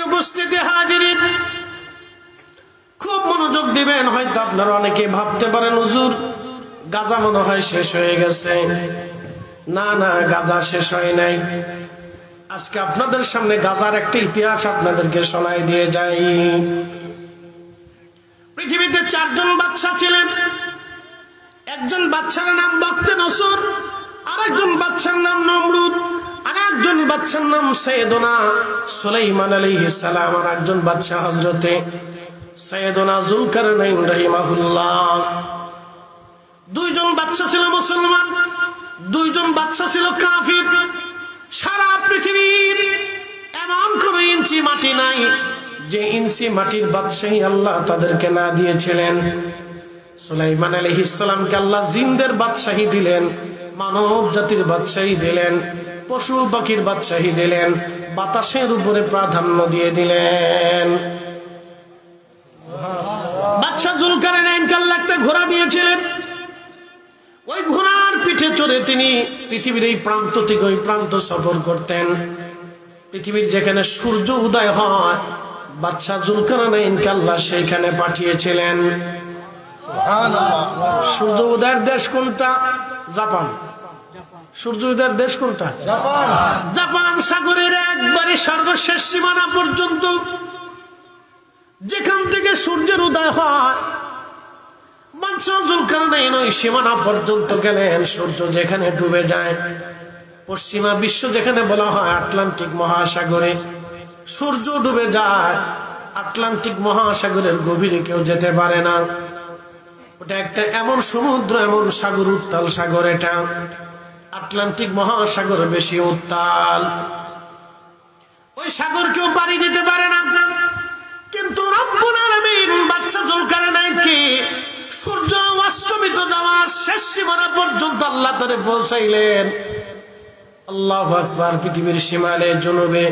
উপস্থিতি হাজিরিন, খুব মনোযোগ দিবেন। হয়তো আপনারা অনেকে ভাবতে পারেন হুজুর গাজা মনে হয় শেষ হয়ে গেছে। না না, গাজা শেষ হয় নাই। আজকে আপনাদের সামনে গাজার একটা ইতিহাস আপনাদেরকে শোনাই দিয়ে যাই। পৃথিবীতে 4 জন বাদশা ছিলেন। একজন বাদশার নাম বখতে নসর, আরেকজন বাদশার নাম নমরুদ, আরেকজন বাদশার নাম সৈয়দনা সুলাইমান আলাইহিস সালাম, আর একজন বাদশা হযরতে সৈয়দনা যুলকারনাইন রাহিমাহুল্লাহ। 2 জন বাদশা ছিল মুসলমান, 2 জন বাদশা ছিল কাফির। সারা পৃথিবীর এমন কোন ইঞ্চি মাটি নাই যে ইঞ্চি মাটির বাদশাহী আল্লাহ তাদেরকে না দিয়েছিলেন। সুলাইমান আলাইহিস সালামকে আল্লাহ জিনদের বাদশাহী দিলেন, মানব জাতির বাদশাহী দিলেন, পশু পাখির বাদশাহী দিলেন, বাতাসের উপরে প্রাধান্য দিয়ে দিলেন। বাদশা যুলকারনাইনকে আল্লাহ একটা ঘোড়া দিয়েছিলেন। ওই ঘোড়ার পিঠে চড়ে তিনি পৃথিবীর এই প্রান্ত থেকে ওই প্রান্ত সফর করতেন। পৃথিবীর যেখানে সূর্য উদয় হয় বাদশা যুলকারনাইনকে আল্লাহ সেইখানে পাঠিয়েছিলেন। সূর্য উদয়ের দেশ কোনটা? জাপান। সূর্য উদয়ের দেশ কোনটা? জাপান। জাপান সাগরের একবারে সর্বশেষ সীমানা পর্যন্ত, যেখান থেকে সূর্যের উদয় হয়, বাদশা যুলকারনাইন ওই সীমানা পর্যন্ত গেলেন। সূর্য যেখানে ডুবে যায়, পশ্চিমা বিশ্ব যেখানে বলা হয় আটলান্টিক মহাসাগরে, সূর্য ডুবে যায়। আটলান্টিক মহাসাগরের গভীরে কেউ যেতে পারে না। ওটা একটা এমন সমুদ্র, এমন সাগর, উত্তাল সাগর। এটা আটলান্টিক মহাসাগর বেশি উত্তাল, ওই সাগর কেউ পাড়ি দিতে পারে না। কিন্তু রব্বুল আলামিন বাদশা যুলকারনাইনকে সূর্য অস্তমিত যাওয়ার শেষ সীমানা পর্যন্ত আল্লাহ তারে পৌঁছাইলেন। আল্লাহু আকবার। পৃথিবীর শিমালে, জনুবে,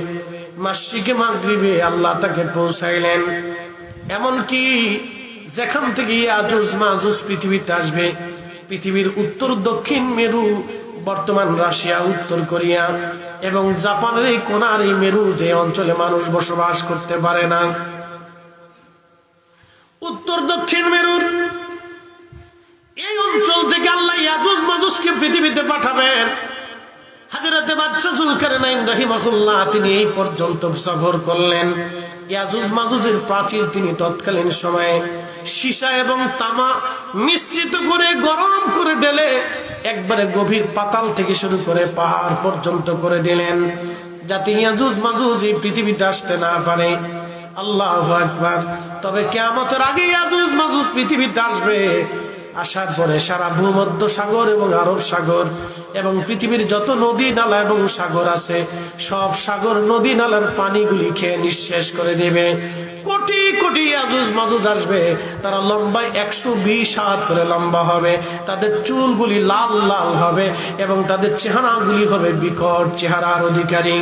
মাশরিকে, মাগরিবে আল্লাহ তাকে পৌঁছাইলেন। এমনকি যেখান থেকে ইয়াজুজ মাজুজ পৃথিবীতে আসবে, পৃথিবীর উত্তর দক্ষিণ মেরু, বর্তমান রাশিয়া, উত্তর কোরিয়া এবং জাপানের এই কোনার এই মেরু, যে অঞ্চলে মানুষ বসবাস করতে পারে না, উত্তর দক্ষিণ মেরুর এই অঞ্চল থেকে আল্লাহ ইয়াজুজ মাজুজকে পৃথিবীতে পাঠাবেন। হযরতে বাদশা যুলকারনাইন রাহিমাহুল্লাহ তিনি এই পর্যন্ত সফর করলেন। ইয়াজুজ মাজুজের প্রাচীর তিনি তৎকালীন সময়ে সীসা এবং তামা মিশ্রিত করে গরম করে ঢেলে একবারে গভীর পাতাল থেকে শুরু করে পাহাড় পর্যন্ত করে দিলেন, যাতে ইয়াজুজ মাজুজ এই পৃথিবীতে আসতে না পারে। আল্লাহু আকবার। তবে কিয়ামতের আগে ইয়াজুজ মাজুজ পৃথিবীতে আসবে। আসার পরে সারা ভূমধ্য সাগর এবং আরব সাগর এবং পৃথিবীর যত নদী নালা এবং সাগর আছে, সব সাগর নদী নালার পানিগুলি খেয়ে নিঃশেষ করে দেবে। কোটি কোটি ইয়াজুজ মাজুজ আসবে। তারা লম্বায় 120 হাত করে লম্বা হবে, তাদের চুলগুলি লাল লাল হবে এবং তাদের চেহারাগুলি হবে বিকট চেহারার অধিকারী।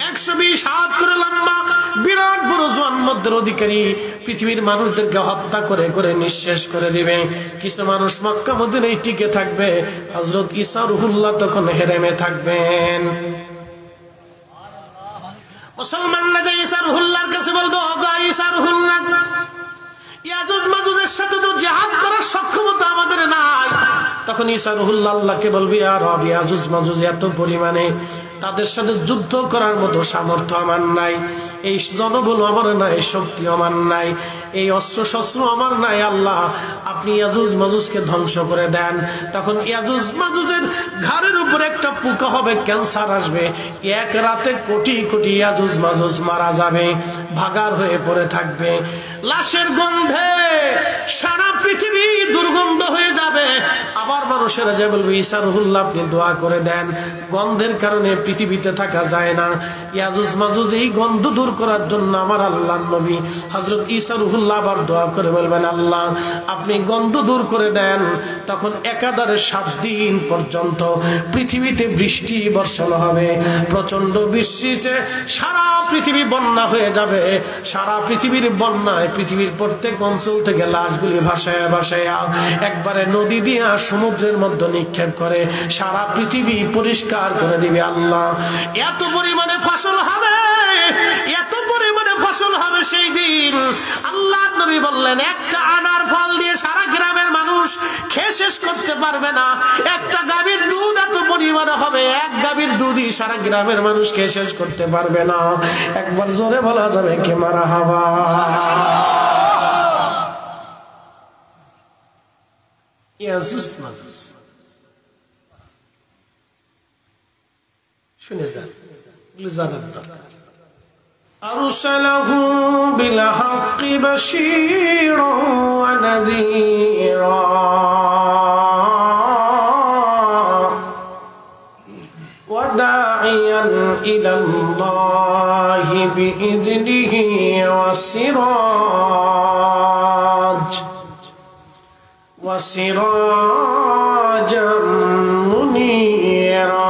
120 হাত করে লম্বা বিরাট বড় জন্মদের অধিকারী পৃথিবীর মানুষদেরকে হত্যা করে করে নিঃশেষ করে দিবে। কিছু মানুষ মক্কা মদিনায় টিকে থাকবে। হযরত ঈসা রুহুল্লাহ তখন হেরেমে থাকবেন। মুসলমানরা যে ঈসা রুহুল্লাহর কাছে বলবো, ওগো ঈসা রুহুল্লাহ, ইয়াজুজ মাজুজের সাথে তো জিহাদ করার সক্ষমতা আমাদের নাই। তখন ঈসা রুহুল্লাহ আল্লাহকে বলবে, ইয়া রব, ইয়াজুজ মাজুজ এত পরিমাণে, তাদের সাথে যুদ্ধ করার মতো সামর্থ্য আমার নাই, এই জনবল আমার নাই, শক্তি আমার নাই, এই অস্ত্র শস্ত্র আমার নাই। আল্লাহ, আপনি ইয়াজুজ মাজুজকে ধ্বংস করে দেন। তখন ইয়াজুজ মাজুজের ঘাড়ের উপরে একটা পোকা হবে, ক্যান্সার আসবে। এক রাতে কোটি কোটি ইয়াজুজ মাজুজ মারা যাবে, ভাগার হয়ে পড়ে থাকবে। লাশের গন্ধে সারা পৃথিবী দুর্গন্ধ হয়ে যাবে। আবার মানুষেরা যে বলবে, ঈসা রুহুল্লাহ আপনি দোয়া করে দেন, গন্ধের কারণে পৃথিবীতে থাকা যায় না। ইয়াজুজ মাজুজ এই গন্ধ দূর করার জন্য আমার আল্লাহর নবী হযরত ঈসা রুহুল্লাহ আবার দোয়া করে বলবেন, আল্লাহ আপনি গন্ধ দূর করে দেন। তখন একাধারে 7 দিন পর্যন্ত পৃথিবীতে বৃষ্টি বর্ষণ হবে। প্রচন্ড বৃষ্টিতে সারা পৃথিবী বন্যা হয়ে যাবে। সারা পৃথিবীর বন্যায় পৃথিবীর প্রত্যেক অঞ্চল থেকে লাশগুলি ভাসায় ভাসায় একবারে নদী দিয়ে সমুদ্রের মধ্যে নিক্ষেপ করে সারা পৃথিবী পরিষ্কার করে দিবে। আল্লাহ, এত পরিমাণে ফসল হবে, এত পরিমাণে বললেন, একটা আনার ফল দিয়ে সারা গ্রামের মানুষ খেয়ে শেষ করতে পারবে না। একটা গাভীর দুধ এত পরিমাণে হবে, এক গাভীর দুধই সারা গ্রামের মানুষ খেয়ে শেষ করতে পারবে না। একবার জোরে বলা যাবে কি মারহাবা? ইয়াজুজ মাজুজ শুনে যান, জানার দরকার। أرسله بالحق بشيرا ونذيرا وداعيا إلى الله بإذنه وسراجا منيرا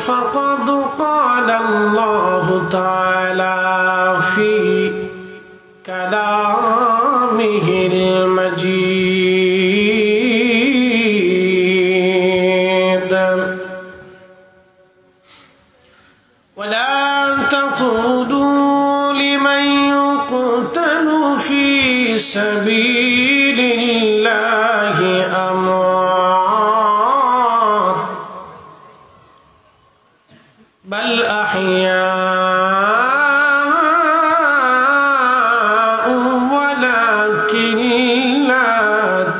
فقد قال الله تعالى في كلامه المجيد ولا تقولوا لمن يقتل في سبيل الله أموات بل أحياء ولكن لا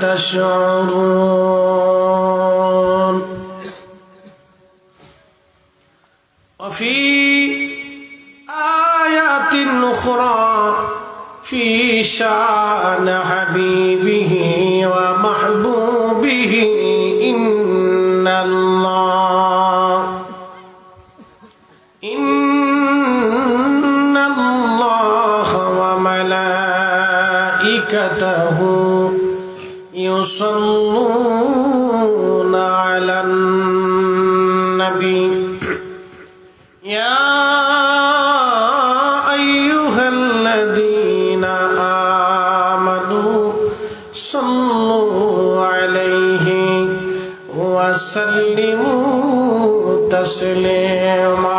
تشعرون. وفي آيات أخرى في شأن حبيبه ومحبوبه إن الله وملائكته يصلون على النبي يا أيها الذين آمنوا صلوا عليه وسلموا تسليما.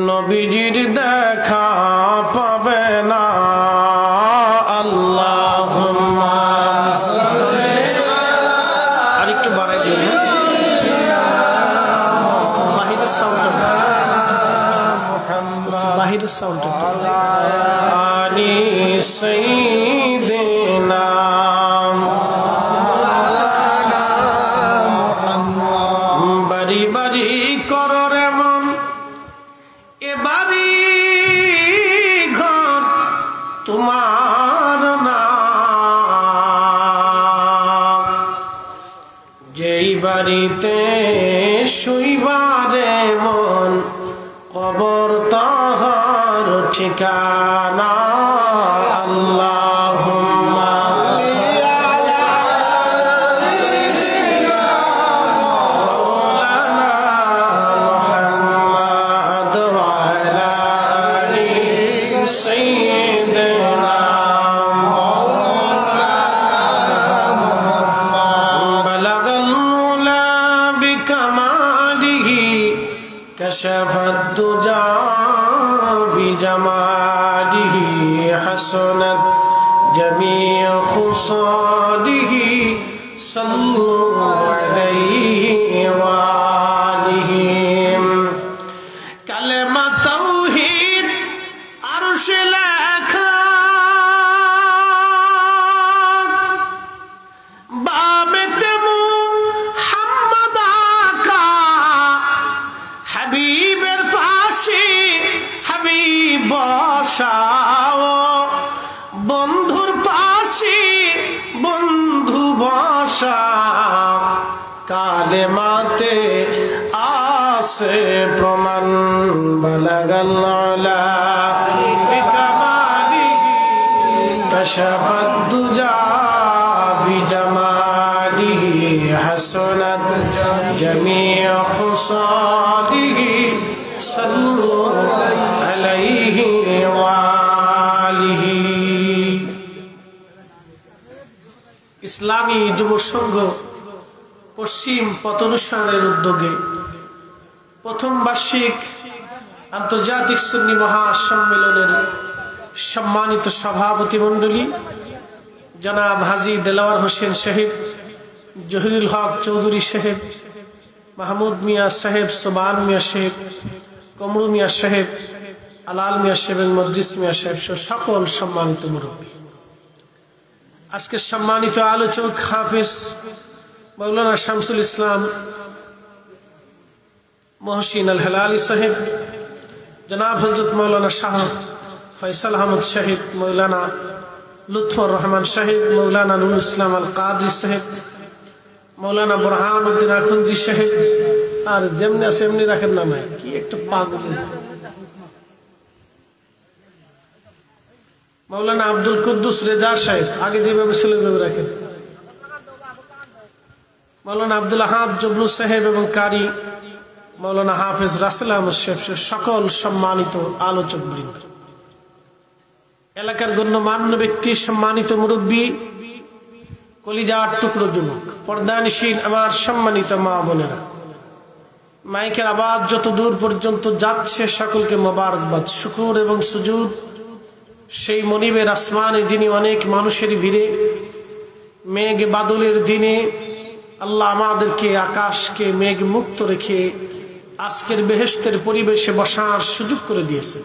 নবীজির দেখা পাবে না। আল্লাহুম্মা আরেকটু বাড়াই দিন, বাহিরের সাউন্ড আলি সাইয়্যিদিনা বাড়ি বাড়ি করর এমন এ বাড়ি ঘর তোমার না, যেই বাড়িতে শুইবারে মন কবর তাহার ঠিকানা। আল্লাহুম্মা كشف الدجى بجماله حسنت جميع خصاله صلوا عليه وآله. كلمة توحيد عرش লেখা বামেতে মুহাম্মদ আকা হাবিবের পাশে বসাও, বন্ধুর পাশে বন্ধু বসাও, কালেমাতে আসে প্রমাণ, বালাগাল আলা বিকামালিহি কাশাফাদ দুজা বিজামালিহি হাসানাত জামিউ খুসালিহি সাল্লু আলাইহি ওয়া আলিহি। ইসলামী যুব সংঘ পশ্চিম পতনুসারের উদ্যোগে প্রথম বার্ষিক আন্তর্জাতিক সুন্নি মহাসম্মেলনের সম্মানিত সভাপতি মণ্ডলী জনাব হাজী দেলাওয়ার হোসেন সাহেব, জহিরুল হক চৌধুরী সাহেব, মাহমুদ মিয়া সাহেব, সোবান মিয়া সাহেব, কমরু মিয়া সাহেব, আলাল মিয়া সাহেব এবং মদ্রিস মিয়া সাহেব সহ সকল সম্মানিত মুরব্বী, আজকের সম্মানিত আলোচক হাফিজ মৌলানা শামসুল ইসলাম মহসিন আল হেলালি সাহেব, জনাব হযরত মৌলানা শাহ ফয়সাল আহমদ সাহেব, মৌলানা লুৎফর রহমান সাহেব, মৌলানা নুরুল ইসলাম আল কাদরি সাহেব, মৌলানা বুরহান উদ্দিন আখুনজি সাহেব, আর যেমনি আছে এমনি রাখেন না, ভাই কি একটা পাগল, মৌলানা আব্দুল কুদ্দুস রেজা সাহেব, আগে যেভাবে ছিল ওইভাবে রাখেন, মৌলানা আব্দুল আহাদ জবলু সাহেব এবং কারি মৌলানা হাফিজ রাসেল আহমদ সাহেব সকল সম্মানিত আলোচক বৃন্দ, এলাকার গণ্যমান্য ব্যক্তি, সম্মানিত মুরব্বী, কলিজার টুকরো যুবক, পর্দানিশীল আমার সম্মানিত মা বোনেরা, মাইকের আওয়াজ যত দূর পর্যন্ত যাচ্ছে সকলকে মোবারকবাদ, শুকুর এবং সুজুদ সেই মনিবের আসমানে যিনি অনেক মানুষের ভিড়ে মেঘ বাদলের দিনে আল্লাহ আমাদেরকে আকাশকে মেঘ মুক্ত রেখে আজকের বেহেশতের পরিবেশে বসার সুযোগ করে দিয়েছে।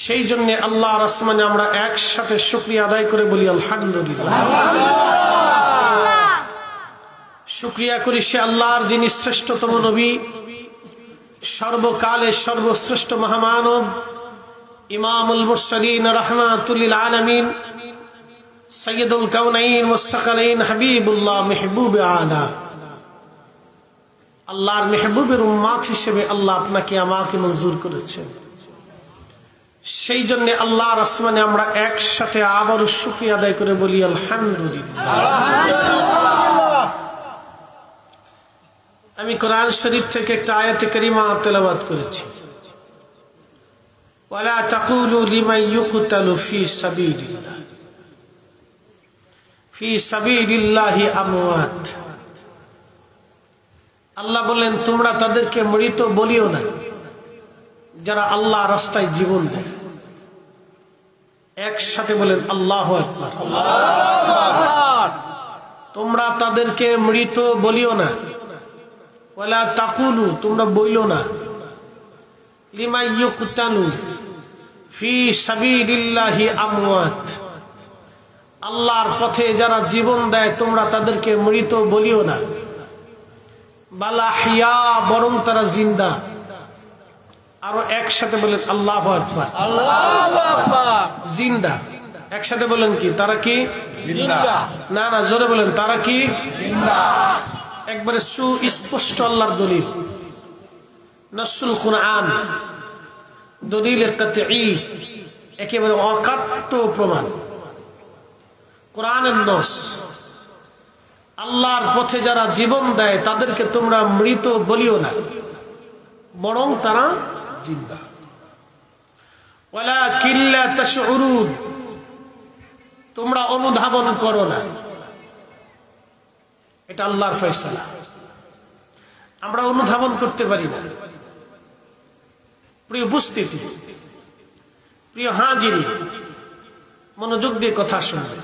সেই জন্য আল্লাহর আসমানে আমরা একসাথে শুকরিয়া আদায় করে বলি আলহামদুলিল্লাহ। শুকরিয়া করি সে আল্লাহর যিনি শ্রেষ্ঠতম নবী, সর্বকালের সর্বশ্রেষ্ঠ মহামানব, ইমামুল মুরসালিন রাহমাতুল লিল আলামিন, সৈয়দুল কাউনাইন মুস্তাকালাইন, হাবিবুল্লাহ মেহবুব আলা, আল্লাহর মেহবুবের উম্মাত হিসেবে আল্লাহ আপনাকে আমাকে মঞ্জুর করেছেন। সেই জন্য আল্লাহর আসমানে আমরা একসাথে আবারও শুকরিয়া আদায় করে বলি আলহামদুলিল্লাহ। আমি কোরআন শরীফ থেকে একটা আয়াতে কারিমা তেলাওয়াত করেছি, ওয়ালা তাকুলু লিমান ইউকতালু ফি সাবিলিল্লাহ, ফি সাবিলিল্লাহি আমওয়াত। আল্লাহ বলেন তোমরা তাদেরকে মৃত বলিও না যারা আল্লাহ রাস্তায় জীবন দেয়। একসাথে বলেন আল্লাহু আকবার। তোমরা তাদেরকে মৃত বলিও না, ওয়ালা তাকুলু তোমরা বইলো না, লিমান ইউকতালু ফি সাবিলিল্লাহি আমওয়াত, আল্লাহর পথে যারা জীবন দেয় তোমরা তাদেরকে মৃত বলিও না, বাল আহইয়া বরং তারা জিন্দা। আরো একসাথে বলেন আল্লাহু আকবার। জিন্দা। একসাথে বলেন কি তারা কি জিন্দা? না না, জোরে বলেন তারা কি জিন্দা। একবারে সুস্পষ্ট আল্লাহর দলিল, নাসুল কুরআন, দলিল কাতঈ, একেবারে অকাট্য প্রমাণ, কোরআনের নস। আল্লাহর পথে যারা জীবন দেয় তাদেরকে তোমরা মৃত বলিও না, বরং তারা জিন্দা। ওয়ালাকিন লা তাশউরুন, তোমরা অনুধাবন করো না। এটা আল্লাহর ফয়সালা, আমরা অনুধাবন করতে পারি না। প্রিয় উপস্থিতি, প্রিয় হাজিরি, মনোযোগ দিয়ে কথা শুনবে।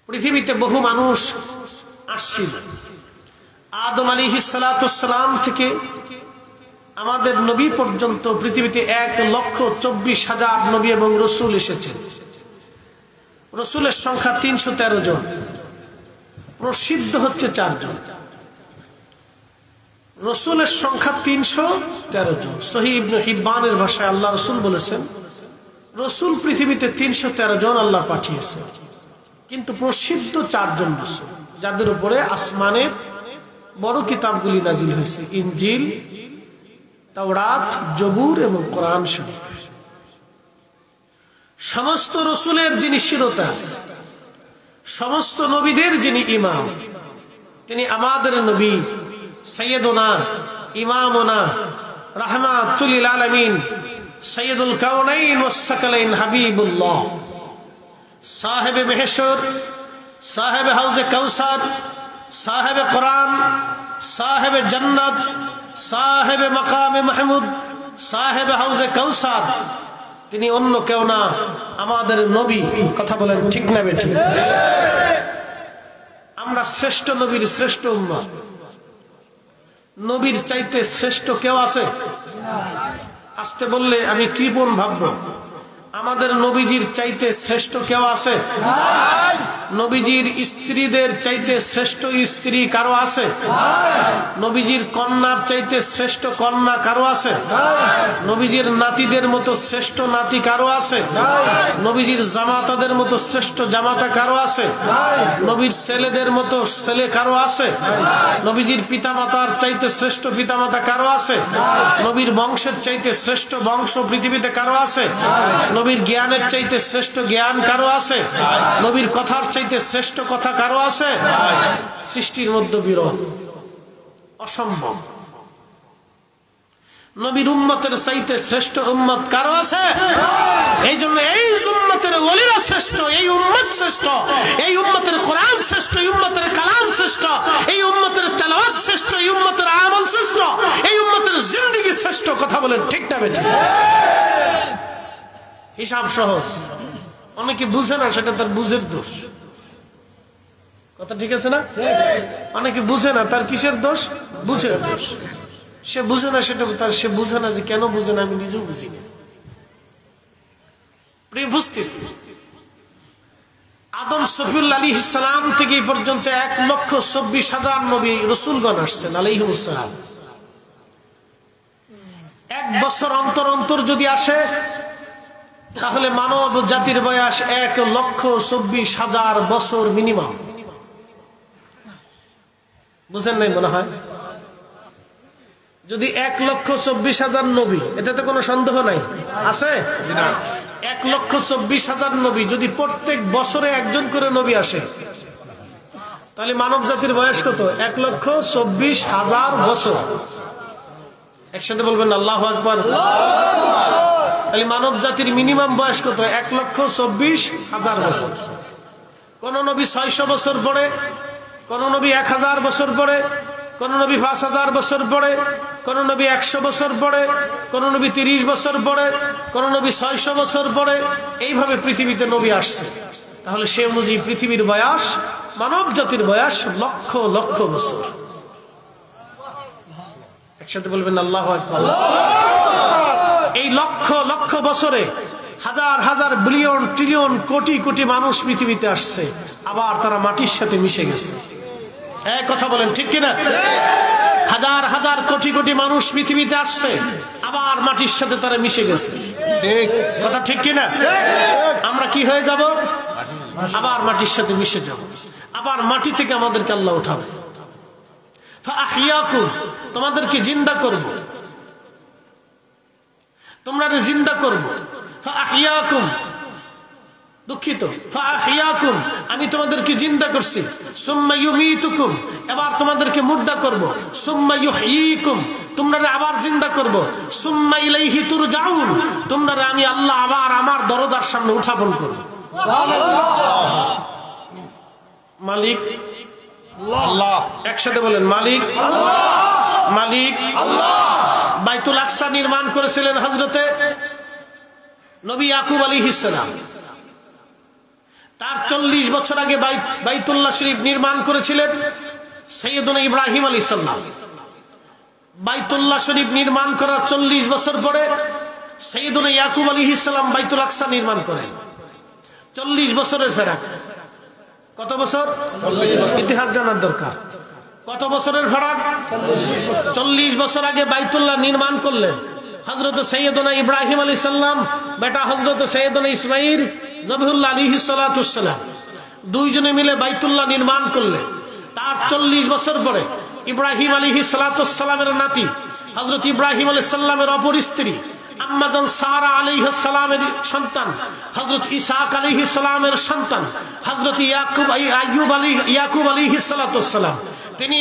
পৃথিবীতে বহু মানুষ আসছিল, আদম আলাইহিস সালাতু ওয়াস সালাম থেকে আমাদের নবী পর্যন্ত পৃথিবীতে 1,24,000 নবী এবং রসুল এসেছেন। রসুলের সংখ্যা 313 জন, প্রসিদ্ধ হচ্ছে 4 জন। রসুলের সংখ্যা 313 জন। সহিহ ইবনে হিব্বানের ভাষায় আল্লাহ রসুল বলেছেন, রসুল পৃথিবীতে 313 জন আল্লাহ পাঠিয়েছেন, কিন্তু প্রসিদ্ধ 4 জন রসুল যাদের উপরে আসমানের বড় কিতাবগুলি নাজিল হয়েছে, ইনজিল, তাওরাত, জবুর এবং কোরআন শরীফ। সমস্ত রসুলের যিনি শিরতাজ, সমস্ত নবীদের যিনি ইমাম, তিনি আমাদের নবী সৈয়দনা ইমামনা রাহমাতুল লিল আলামিন সৈয়দুল কাউনাইন ওয়াস সাকালাইন হাবিবুল্লাহ, সাহেবে মেহশর, সাহেবে হাউজে কাউসার, সাহেবে কোরআন, সাহেবে জান্নাত, সাহেবে মাকামে মাহমুদ, সাহেবে হাউজে কাউসার, তিনি অন্য কেউ না, আমাদের নবী। কথা বলেন ঠিক না বেঠিক? আমরা শ্রেষ্ঠ নবীর শ্রেষ্ঠ উম্মত। নবীর চাইতে শ্রেষ্ঠ কেউ আছে? আসতে বললে আমি কৃপণ ভাববো। আমাদের নবীজির চাইতে শ্রেষ্ঠ কেউ আছে? নবীজির স্ত্রীদের চাইতে শ্রেষ্ঠ স্ত্রী কারো আছে? নবীজির কন্যার চাইতে শ্রেষ্ঠ কন্যা কারো আছে? নবীজির নাতিদের মতো শ্রেষ্ঠ নাতি কারো আছে? নবীজির জামাতাদের মতো শ্রেষ্ঠ জামাতা কারো আছে? নবীর ছেলেদের মতো ছেলে কারো আছে? নবীজির পিতামাতার চাইতে শ্রেষ্ঠ পিতামাতা কারো আছে? নবীর বংশের চাইতে শ্রেষ্ঠ বংশ পৃথিবীতে কারো আছে? নবীর জ্ঞানের চাইতে শ্রেষ্ঠ জ্ঞান কারো আছে? নবীর কথার চাইতে শ্রেষ্ঠ কথা কারো আছে? সৃষ্টির মধ্যে বিরল, অসম্ভব। নবীর উম্মতের চাইতে শ্রেষ্ঠ উম্মত কারো আছে? এই জন্য এই উম্মতের ওলিরা শ্রেষ্ঠ, এই উম্মত শ্রেষ্ঠ, এই উম্মতের কোরআন শ্রেষ্ঠ, এই উম্মতের কালাম শ্রেষ্ঠ, এই উম্মতের তেলাওয়াত শ্রেষ্ঠ, এই উম্মতের আমল শ্রেষ্ঠ, এই উম্মতের জিন্দেগি শ্রেষ্ঠ। কথা বলেন ঠিক না বেঠিক? হিসাব সহজ, অনেকে বুঝে না, সেটা তার বুঝের দোষ। কথা ঠিক আছে না? অনেকে বুঝে না, তার কিসের দোষ? বুঝের দোষ। সে বুঝে না, সেটা তার, সে বুঝে না যে কেন বুঝে না, আমি নিজেও বুঝি না। প্রিয় উপস্থিতি, আদম সফিউল্লাহ আলাইহিস সালাম থেকে এই পর্যন্ত 1,24,000 নবী রাসূলগণ আসছেন আলাইহিস সালাম। 1 বছর অন্তর অন্তর যদি আসে, তাহলে মানব জাতির বয়স 1,24,000 বছর মিনিমাম। বুঝেন নাই মনে হয়? যদি 1,24,000 নবী, এটাতে কোনো সন্দেহ নাই, আছে? 1,24,000 নবী যদি প্রত্যেক বছরে একজন করে নবী আসে, তাহলে মানব জাতির বয়স কত? 1,24,000 বছর। একসাথে বলবেন আল্লাহু আকবার। তাহলে মানব জাতির মিনিমাম বয়স কত? 1,24,000 বছর। কোন নবী 600 বছর পরে, কোন নবী 1000 বছর পরে, কোন নবী 5000 বছর পরে, কোন নবী 100 বছর পরে, কোন নবী 30 বছর পরে, কোন নবী 600 বছর পরে। এইভাবে পৃথিবীতে নবী আসছে। তাহলে সে অনুযায়ী পৃথিবীর বয়স, মানব জাতির বয়স লক্ষ লক্ষ বছর। একসাথে বলবেন আল্লাহু আকবার। এই লক্ষ লক্ষ বছরে হাজার হাজার বিলিয়ন ট্রিলিয়ন কোটি কোটি মানুষ পৃথিবীতে আসছে, আবার তারা মাটির সাথে মিশে গেছে। এক কথা বলেন ঠিক কিনা? হাজার হাজার কোটি কোটি মানুষ পৃথিবীতে আসছে, আবার মাটির সাথে তারা মিশে গেছে। কথা ঠিক কিনা? আমরা কি হয়ে যাব? আবার মাটির সাথে মিশে যাব, আবার মাটি থেকে আমাদেরকে আল্লাহ উঠাবে। ফাআহইয়াকুম, তোমাদেরকে জিন্দা করব, তোমরা জিন্দা করব। ফাআহইয়াকুম, দুঃখিত, ফাআহইয়াকুম, আমি তোমাদেরকে জিন্দা করছি। সুম্মা ইউমীতুকুম, এবার তোমাদেরকে মুর্দা করব। সুম্মা ইউহয়ীকুম, তোমরা আবার জিন্দা করব। সুম্মা ইলাইহি তুরজাউন, তোমরা আমি আল্লাহ আবার আমার দরজার সামনে উত্থাপন করব। মালিক আল্লাহ। একসাথে বলেন মালিক আল্লাহ, মালিক আল্লাহ। বাইতুল আকসা নির্মাণ করেছিলেন হযরতে নবী ইয়াকুব আলাইহিস সালাম। তার 40 বছর আগে বাইতুল্লাহ শরীফ নির্মাণ করেছিলেন সাইয়েদুনা ইব্রাহিম আলাইহিস সালাম। বাইতুল্লাহ শরীফ নির্মাণ করার 40 বছর পরে সাইয়েদুনা ইয়াকুব আলাইহিস সালাম বাইতুল আকসা নির্মাণ করেন। 40 বছরের ফেরাক। কত বছর? ইতিহাস জানার দরকার। কত বছরের ফারাক? 40 বছর আগে বাইতুল্লাহ নির্মাণ করলেন হযরত সৈয়দনা ইব্রাহিম আলাইহিস সালাম, বেটা হযরত সৈয়দনা ইসমাঈল জবিহুল্লাহ আলাইহিস সালাতুস সালাম, দুইজনে মিলে বাইতুল্লাহ নির্মাণ করলেন। তার 40 বছর পরে ইব্রাহিম আলাইহিস সালাতুস সালামের নাতি হযরত ইব্রাহিম আলাইহিস সালামের অপর স্ত্রী আম্মাজান সারা আলাইহিস সালামের সন্তান, হযরত ইসহাক আলাইহিস সালামের সন্তান হযরত ইয়াকুব আলাইহিস সালাতুস সালাম, তিনি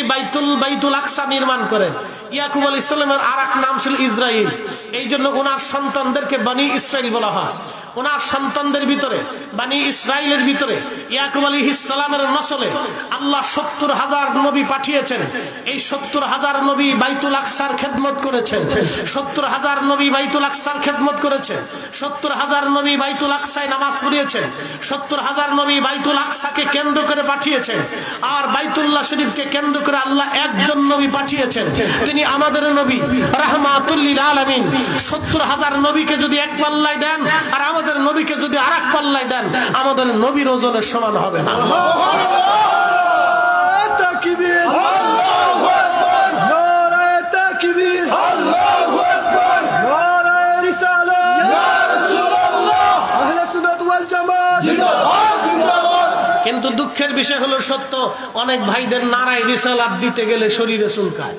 বাইতুল আকসা নির্মাণ করেন। ইয়াকুব আলাইহিস সালামের আরেক নাম ছিল ইসরাইল, এই জন্য ওনার সন্তানদেরকে বনি ইসরাইল বলা হয়। ওনার সন্তানদের ভিতরে বনি ইসরাইলের ভিতরে ইয়াকুব আলাইহিস সালামের নসলে আল্লাহ 70,000 নবী পাঠিয়েছেন। এই 70,000 নবী বাইতুল আকসার খেদমত করেছেন। 70,000 নবী বাইতুল আকসার খেদমত করেছেন। 70,000 নবী বাইতুল আকসায় নামাজ পড়িয়েছেন। 70,000 নবী বাইতুল আকসাকে কেন্দ্র করে পাঠিয়েছেন। আর বাইতুল্লাহ শরীফকে কেন্দ্র করে আল্লাহ একজন নবী পাঠিয়েছেন, তিনি আমাদের নবী রাহমাতুল লিল আলামিন। 70,000 নবীকে যদি এক পাল্লায় দেন আর আমাদের নবীকে যদি আরেক পাল্লায় দেন, আমাদের নবীর ওজনের সমান হবে না। তাকবীর, আল্লাহু আকবার, নারে তাকবীর, আল্লাহু আকবার, নারে রিসালাত, ইয়া রাসূলুল্লাহ, আহলে সুন্নাত ওয়াল জামাত জিন্দাবাদ জিন্দাবাদ। কিন্তু দুঃখের বিষয় হলো সত্য, অনেক ভাইদের নারায়ে রিসালাত দিতে গেলে শরীরে চুলকায়,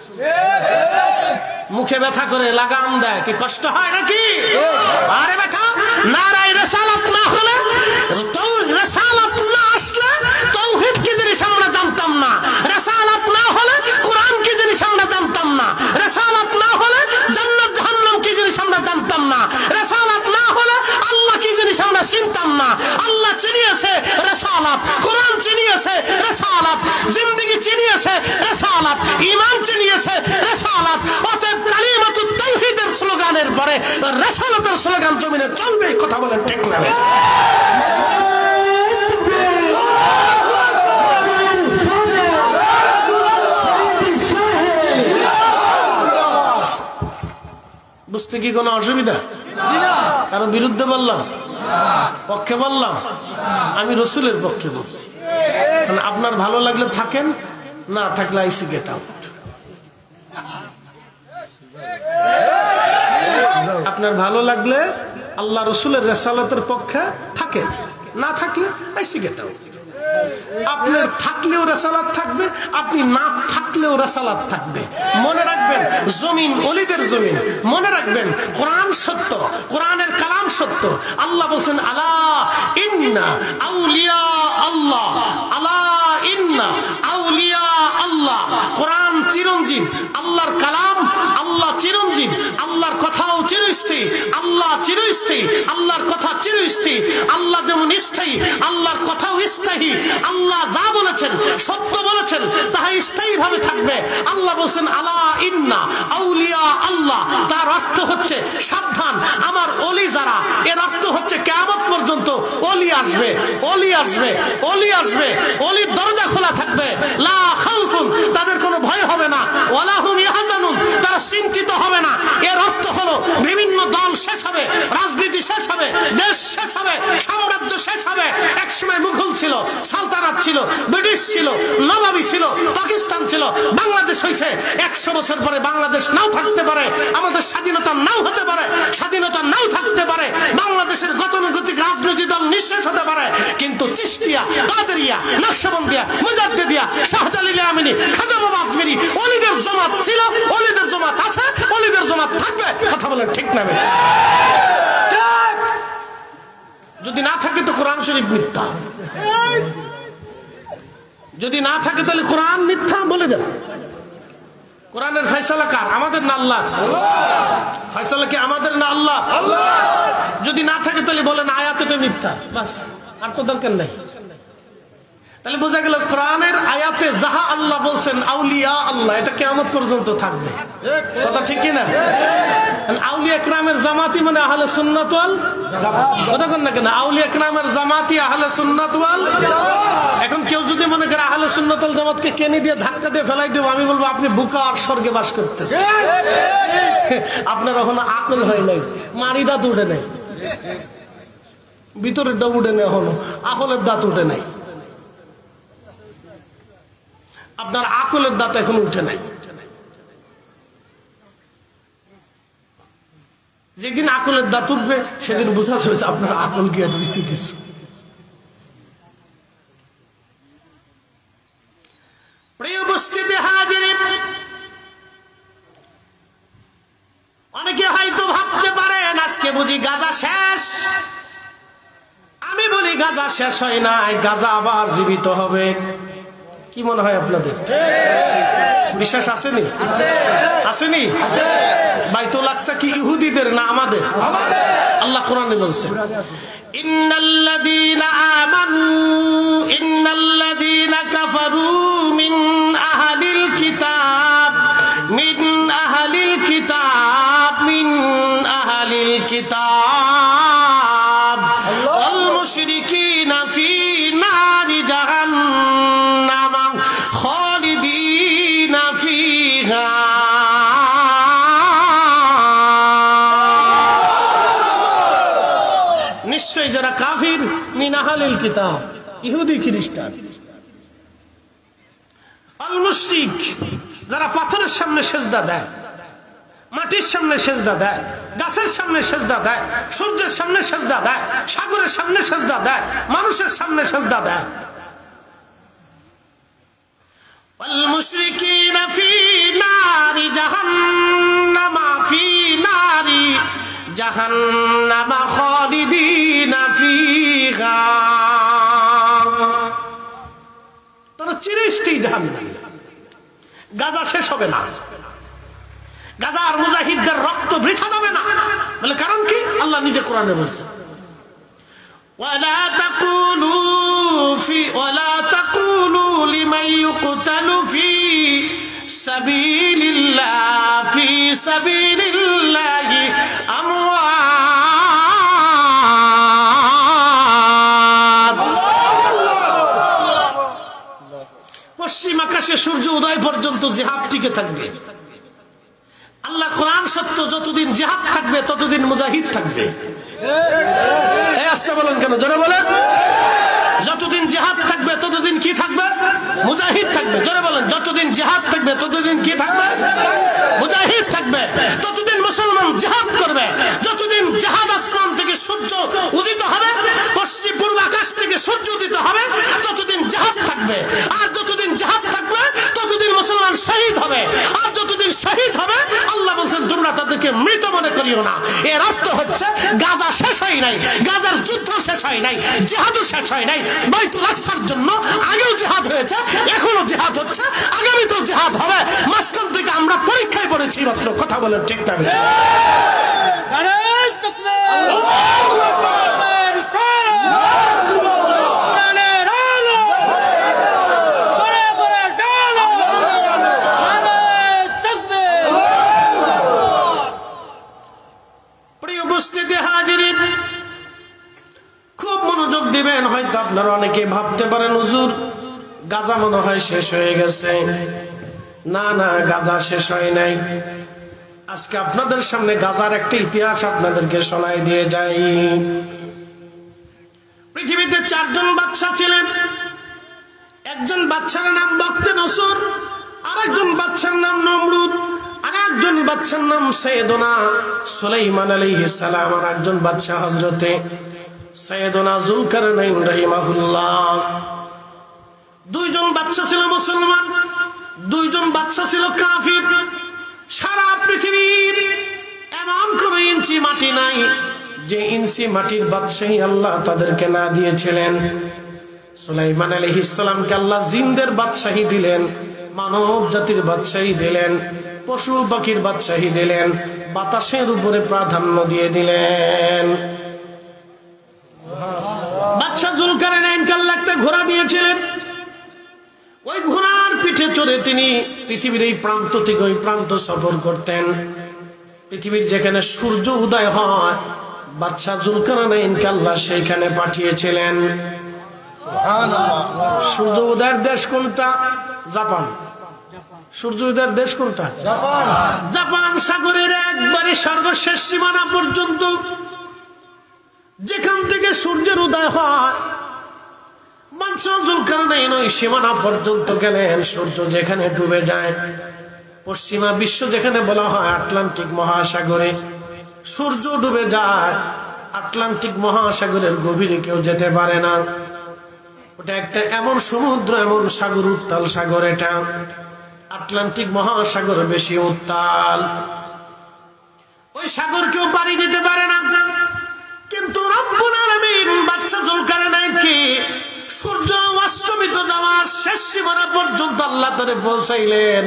মুখে ব্যথা করে, লাগাম দেয়। কি কষ্ট হয় নাকি? আরে বেটা, নারায়ে রিসালাত না হলে, রিসালাত না আসলে তাওহীদ কি জিনিস আমরা জানতাম না। রিসালাত না হলে কোরআন কি জিনিস আমরা জানতাম না। রিসালাত না হলে জান্নাত জাহান্নাম কি জিনিস আমরা জানতাম না। রিসালাত না হলে আল্লাহ কি জিনিস আমরা চিনতাম না। আল্লাহ চিনিয়েছে রিসালাত, কোরআন চিনিয়েছে রিসালাত, জিন্দেগি চিনিয়েছে রিসালাত, ঈমান চিনিয়েছে রিসালাত। অতএব কালিমাতুত তাওহীদের স্লোগানের পরে রিসালাতের স্লোগান জমিনে চলবে। কথা বলেন ঠিক না? বুঝতে কি কোনো অসুবিধা? কারো বিরুদ্ধে বললাম? পক্ষে বললাম? আমি রসুলের পক্ষে বলছি। আপনার ভালো লাগলে থাকেন, না থাকলে আইসি গেট আউট। আপনার ভালো লাগলে আল্লাহ রসুলের রিসালাতের পক্ষে থাকেন, না থাকলে আইসি গেট আউট। আপনার থাকলেও রিসালাত থাকবে, আপনি না থাকলেও রিসালাত থাকবে। মনে রাখবেন, জমিন ওলিদের জমিন। মনে রাখবেন, কোরআন সত্য, কোরআনের কালাম সত্য। আল্লাহ বলছেন আলা ইন্না আউলিয়া আল্লাহ, আলা ইন্না আউলিয়া আল্লাহ। কোরআন চিরঞ্জীব, আল্লাহর কালাম, আল্লাহ চিরঞ্জীব, আল্লাহর কথাও চিরস্থায়ী, আল্লাহ চিরস্থায়ী, আল্লাহর কথা চিরস্থায়ী। আল্লাহ যেমন স্থায়ী, আল্লাহর কথাও স্থায়ী। আল্লাহ যা বলেছেন, সত্য বলেছেন, তাহা স্থায়ী ভাবে থাকবে। আল্লাহ বলছেন আলা ইন্না আউলিয়া আল্লাহ, তার অর্থ হচ্ছে সাবধান আমার ওলি যারা। এর অর্থ হচ্ছে কিয়ামত পর্যন্ত ওলি আসবে, ওলি আসবে, ওলি আসবে। ওলির দরজা খোলা থাকবে। লা খাউফুন, তাদের কোনো ভয় হবে না। ওয়ালা হুম ইয়াহজানুন, তারা চিন্তিত হবে না। এর অর্থ হলো বিভিন্ন দল শেষ হবে, রাজনীতি শেষ হবে, দেশ শেষ হবে, সাম্রাজ্য শেষ হবে। একসময় মুঘল ছিল, সালতানাত ছিল, ব্রিটিশ ছিল, নবাবী ছিল, পাকিস্তান ছিল, বাংলাদেশ হয়েছে। 100 বছর পরে বাংলাদেশ নাও থাকতে পারে, আমাদের স্বাধীনতা নাও হতে পারে, স্বাধীনতা নাও থাকতে পারে, বাংলাদেশের গতানুগতিক রাজনৈতিক দল নিঃশেষ হতে পারে। কিন্তু চিশতিয়া, কাদেরিয়া, নকশবন্দিয়া, মুজাদ্দিদিয়া, শাহজালালী আমিনী, খাজা বাবা আজমেরি, ওলিদের জামাত ছিল, ওলিদের জামাত আছে, ওলিদের জামাত থাকবে। কথা বলেন ঠিক না? যদি না থাকে তো কোরআন শরীফ মিথ্যা। যদি না থাকে তাহলে কোরআন মিথ্যা বলে দেন। কোরআনের ফয়সালা কার? আমাদের না আল্লাহ? ফয়সালা কি আমাদের না আল্লাহ? যদি না থাকে তাহলে বলেন আয়াতটা মিথ্যা, বাস, আর তো দরকার নাই। তাহলে বোঝা গেল কোরআনের আয়াতে যাহা আল্লাহ বলছেন আউলিয়া আল্লাহ, এটা কিয়ামত পর্যন্ত থাকবে। কথা ঠিক কি না? আউলিয়া কিরামের জামাতি মানে আহলে সুন্নাত ওয়াল জামাত। কথা কোন না কেন? আউলিয়া কিরামের জামাতি আহলে সুন্নাত ওয়াল জামাত। এখন কেউ যদি মনে করে আহলে সুন্নাত ওয়াল জামাতকে কেনি দিয়ে ধাক্কা দিয়ে ফেলাই দেব, আমি বলবো আপনি বুকা আর স্বর্গে বাস করতেছেন। আপনার এখনো আকল হয় নাই, মারি দাঁত উঠে নাই, ভিতরের দাঁত উঠে নেই, এখনো আকলের দাঁত উঠে নাই। আপনার আকলের দাঁত এখন উঠে নাই। যেদিন আকলের দাঁত উঠবে সেদিন বোঝা যাবে আপনার আকল কি আর হয়েছে কিছু। প্রিয় উপস্থিতি হাজিরিন, অনেকে হয়তো ভাবতে পারেন আজকে বুঝি গাঁজা শেষ। আমি বলি গাঁজা শেষ হয় নাই, গাঁজা আবার জীবিত হবে। কি মনে হয় আপনাদের? বিশ্বাস আসেনি? আসেনি? বাইতুল আকসা কি ইহুদিদের না আমাদের? আল্লাহ কোরআনে বলছেন, ইন্নাল্লাযীনা আমানু ইন্নাল্লাযীনা কাফারু মিন আহলিল কিতাব মিন আহলিল কিতাব মিন আহলিল কিতাব ওয়াল মুশরিকিনা ফি নারি জাহান্নাম খালিদিনা ফিহা। নিশ্চয় যারা কাফির মিন আহলিল কিতাব, ইহুদি খ্রিস্টান, আল মুশরিক যারা পাথরের সামনে সেজদা দেয়, মাটির সামনে সেজদা দেয়, গাছের সামনে সেজদা দেয়, সূর্যের সামনে সেজদা দেয়, সাগরের সামনে সেজদা দেয়, মানুষের সামনে সেজদা দেয়। ওয়াল মুশরিকিনা ফি নারি জাহান্নাম ফি নারি জাহান্নাম খালিদিনা ফিহা। তারা চিরস্থায়ী জাহান্নামে। গাজা শেষ হবে না, গাজার মুজাহিদদের রক্ত বৃথা যাবে না। বলে কারণ কি? আল্লাহ নিজে কোরআনে বলছেন, ওয়ালা তাকুলু লিমান ইউকতালু ফি সাবিলিল্লাহি আমওয়াত। পশ্চিম আকাশে সূর্য উদয় পর্যন্ত জিহাদ টিকে থাকবে। আল্লাহ কোরআন সত্য, যতদিন জিহাদ থাকবে ততদিন মুজাহিদ থাকবে। এই আস্তে বলেন কেন? জোরে বলেন। যতদিন জিহাদ থাকবে ততদিন কি থাকবে? মুজাহিদ থাকবে। জোরে বলেন। যতদিন জিহাদ থাকবে ততদিন কি থাকবে? মুজাহিদ থাকবে। ততদিন মুসলমান জিহাদ করবে। যতদিন জিহাদ আসমান থেকে সূর্য উদিত হবে, পশ্চিম পূর্ব আকাশ থেকে সূর্য উদিত হবে, ততদিন জিহাদ থাকবে। আর যতদিন জিহাদ থাকবে ততদিন মুসলমান শহীদ হবে। আর যতদিন শহীদ হবে, আল্লাহ বলছেন তোমরা তাদেরকে মৃত মনে করিও না। এর অর্থ হচ্ছে গাজা শেষ হয় নাই, গাজার যুদ্ধ শেষ হয় নাই, জিহাদও শেষ হয় নাই। বাইতুল আকসার জন্য আগেও জিহাদ হয়েছে, এখনো জিহাদ হচ্ছে, আগামীতেও জিহাদ হবে। মাঝখান থেকে আমরা পরীক্ষায় পড়েছি মাত্র। কথা বলেন ঠিক না? খুব মনোযোগ দিবেন। হয়তো আপনারা অনেকে ভাবতে পারেন হুজুর গাজা মনে হয় শেষ হয়ে গেছে। না না, গাজা শেষ হয় নাই। আজকে আপনাদের সামনে গাজার একটা ইতিহাস আপনাদেরকে শোনাই দিয়ে যাই। পৃথিবীতে 4 জন বাদশা ছিলেন। একজন বাদশার নাম বখতে নসর, আরেকজন বাদশার নাম নমরুদ, আর একজন বাদশার নাম সৈয়দনা সুলাইমান আলাইহিস সালাম, আর একজন বাদশা হযরতে সৈয়দনা যুলকারনাইন রাহিমাহুল্লাহ। 2 জন বাদশা ছিল মুসলমান, 2 জন বাদশা ছিল কাফির। সারা পৃথিবীর এমন কোন ইঞ্চি মাটি নাই যে ইঞ্চি মাটির বাদশাহী আল্লাহ তাদেরকে না দিয়েছিলেন। সুলাইমান আলাইহিস সালামকে আল্লাহ জিনদের বাদশাহী দিলেন, মানব জাতির বাদশাহী দিলেন, পশু পাখির বাদশাহী দিলেন, বাতাসের উপরে প্রাধান্য দিয়ে দিলেন। বাদশা যুলকারনাইনকে আল্লাহ একটা ঘোড়া দিয়েছিলেন। ওই ঘোড়ার পিঠে চড়ে তিনি পৃথিবীর এই প্রান্ত থেকে ওই প্রান্ত সফর করতেন। পৃথিবীর যেখানে সূর্য উদয় হয়, বাদশা যুলকারনাইনকে আল্লাহ সেইখানে পাঠিয়েছিলেন। সূর্য উদয়ের দেশ কোনটা? জাপান। সূর্য উদয়ের দেশ কোনটা? জাপান। জাপান সাগরের একবারে সর্বশেষ সীমানা পর্যন্ত যেখান থেকে সূর্যের উদয় হয়, বাদশাহ জুলকারনাইন ওই সীমানা পর্যন্ত গেলেন। সূর্য যেখানে ডুবে যায়, পশ্চিমা বিশ্ব যেখানে বলা হয় আটলান্টিক মহাসাগরে, সূর্য ডুবে যায়। আটলান্টিক মহাসাগরের গভীরে কেউ যেতে পারে না। ওটা একটা এমন সমুদ্র, এমন সাগর, উত্তাল সাগর। এটা আটলান্টিক মহাসাগর বেশি উত্তাল, ওই সাগর কেউ পাড়ি দিতে পারে না। কিন্তু রব্বুল আলামিন বাদশা জুলকারনাইনকে সূর্য অস্তমিত যাওয়ার শেষ সীমানা পর্যন্ত আল্লাহ তাআলা পৌঁছাইলেন।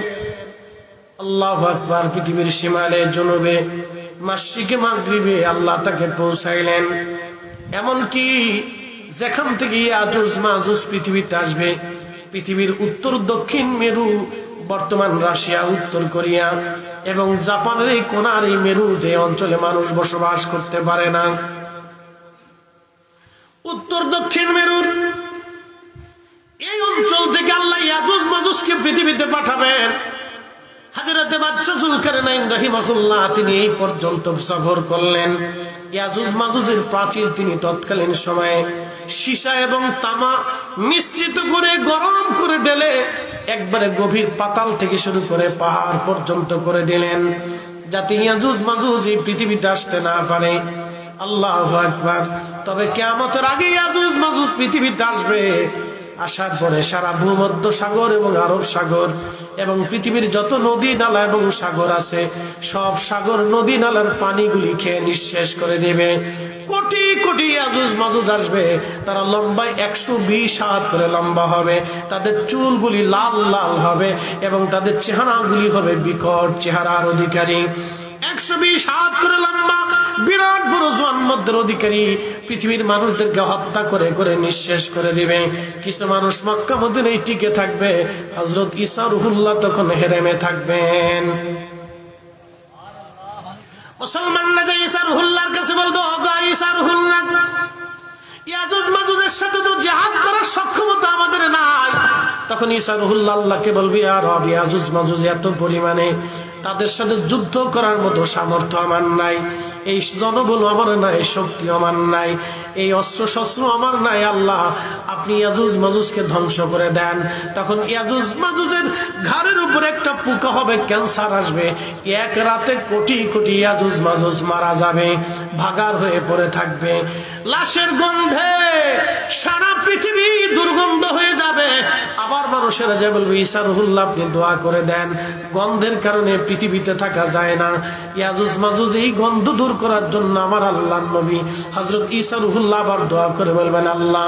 আল্লাহু আকবার। পৃথিবীর শিমালে, জনুবে, মাশরিকে, মাগরিবে আল্লাহ তাকে পৌঁছাইলেন। এমনকি যেখান থেকে ইয়াজুজ মাজুজ পৃথিবীতে আসবে, পৃথিবীর উত্তর দক্ষিণ মেরু, বর্তমান রাশিয়া, উত্তর কোরিয়া এবং জাপানের এই কোনার এই মেরু, যে অঞ্চলে মানুষ বসবাস করতে পারে না, উত্তর দক্ষিণ মেরুর এই অঞ্চল থেকে আল্লাহ ইয়াজুজ মাজুজকে পৃথিবীতে পাঠাবেন। হযরতে বাদশা জুলকারনাইন রাহিমাহুল্লাহ তিনি এই পর্যন্ত সফর করলেন। ইয়াজুজ মাজুজের প্রাচীর তিনি তৎকালীন সময়ে সীসা এবং তামা মিশ্রিত করে গরম করে ঢেলে একবারে গভীর পাতাল থেকে শুরু করে পাহাড় পর্যন্ত করে দিলেন, যাতে ইয়াজুজ মাজুজ এই পৃথিবীতে আসতে না পারে। আল্লাহু আকবার। তবে কিয়ামতের আগে ইয়াজুজ মাজুজ পৃথিবীতে আসবে। আসার পরে সারা ভূমধ্য সাগর এবং আরব সাগর এবং পৃথিবীর যত নদী নালা এবং সাগর আছে, সব সাগর নদী নালার পানিগুলি খেয়ে নিঃশেষ করে দেবে। কোটি কোটি ইয়াজুজ মাজুজ আসবে। তারা লম্বায় 120 হাত করে লম্বা হবে, তাদের চুলগুলি লাল লাল হবে এবং তাদের চেহারাগুলি হবে বিকট চেহারার অধিকারী। 120 হাত করে লম্বা, বিরাট বড় জন্মদের অধিকারী। পৃথিবীর মানুষদেরকে হত্যা করে করে নিঃশেষ করে দিবে। কিছু মানুষ মক্কা মদিনায় টিকে থাকবে। হযরত ঈসা রুহুল্লাহ তখন হেরেমে থাকবেন। মুসলমান না যে ঈসা রুহুল্লাহর কাছে বলবো, ওগো ঈসা রুহুল্লাহ, ইয়াজুজ মাজুজের সাথে তো জিহাদ করার সক্ষমতা আমাদের নাই। তখন ঈসা রুহুল্লাহ আল্লাহকে বলবি, আর রব, ইয়াজুজ মাজুজ এত পরিমাণে, তাদের সাথে যুদ্ধ করার মতো সামর্থ্য আমার নাই, এই জনবল আমার নাই, শক্তি আমার নাই, এই অস্ত্র শস্ত্র আমার নাই। আল্লাহ, আপনি ইয়াজুজ মাজুজকে ধ্বংস করে দেন। তখন ইয়াজুজ মাজুজের ঘাড়ের উপর একটা পোকা হবে, ক্যান্সার আসবে। এক রাতে কোটি কোটি ইয়াজুজ মাজুজ মারা যাবে, ভাগার হয়ে পড়ে থাকবে। লাশের গন্ধে সারা পৃথিবী দুর্গন্ধ হয়ে যাবে। আবার মানুষেরা যে বলবে, ঈসা রুহুল্লাহ আপনি দোয়া করে দেন, গন্ধের কারণে পৃথিবীতে থাকা যায় না। ইয়াজুজ মাজুজ এই গন্ধ দূর করার জন্য আমার আল্লাহর নবী হযরত ঈসা রুহুল্লাহ আবার দোয়া করে বলবেন, আল্লাহ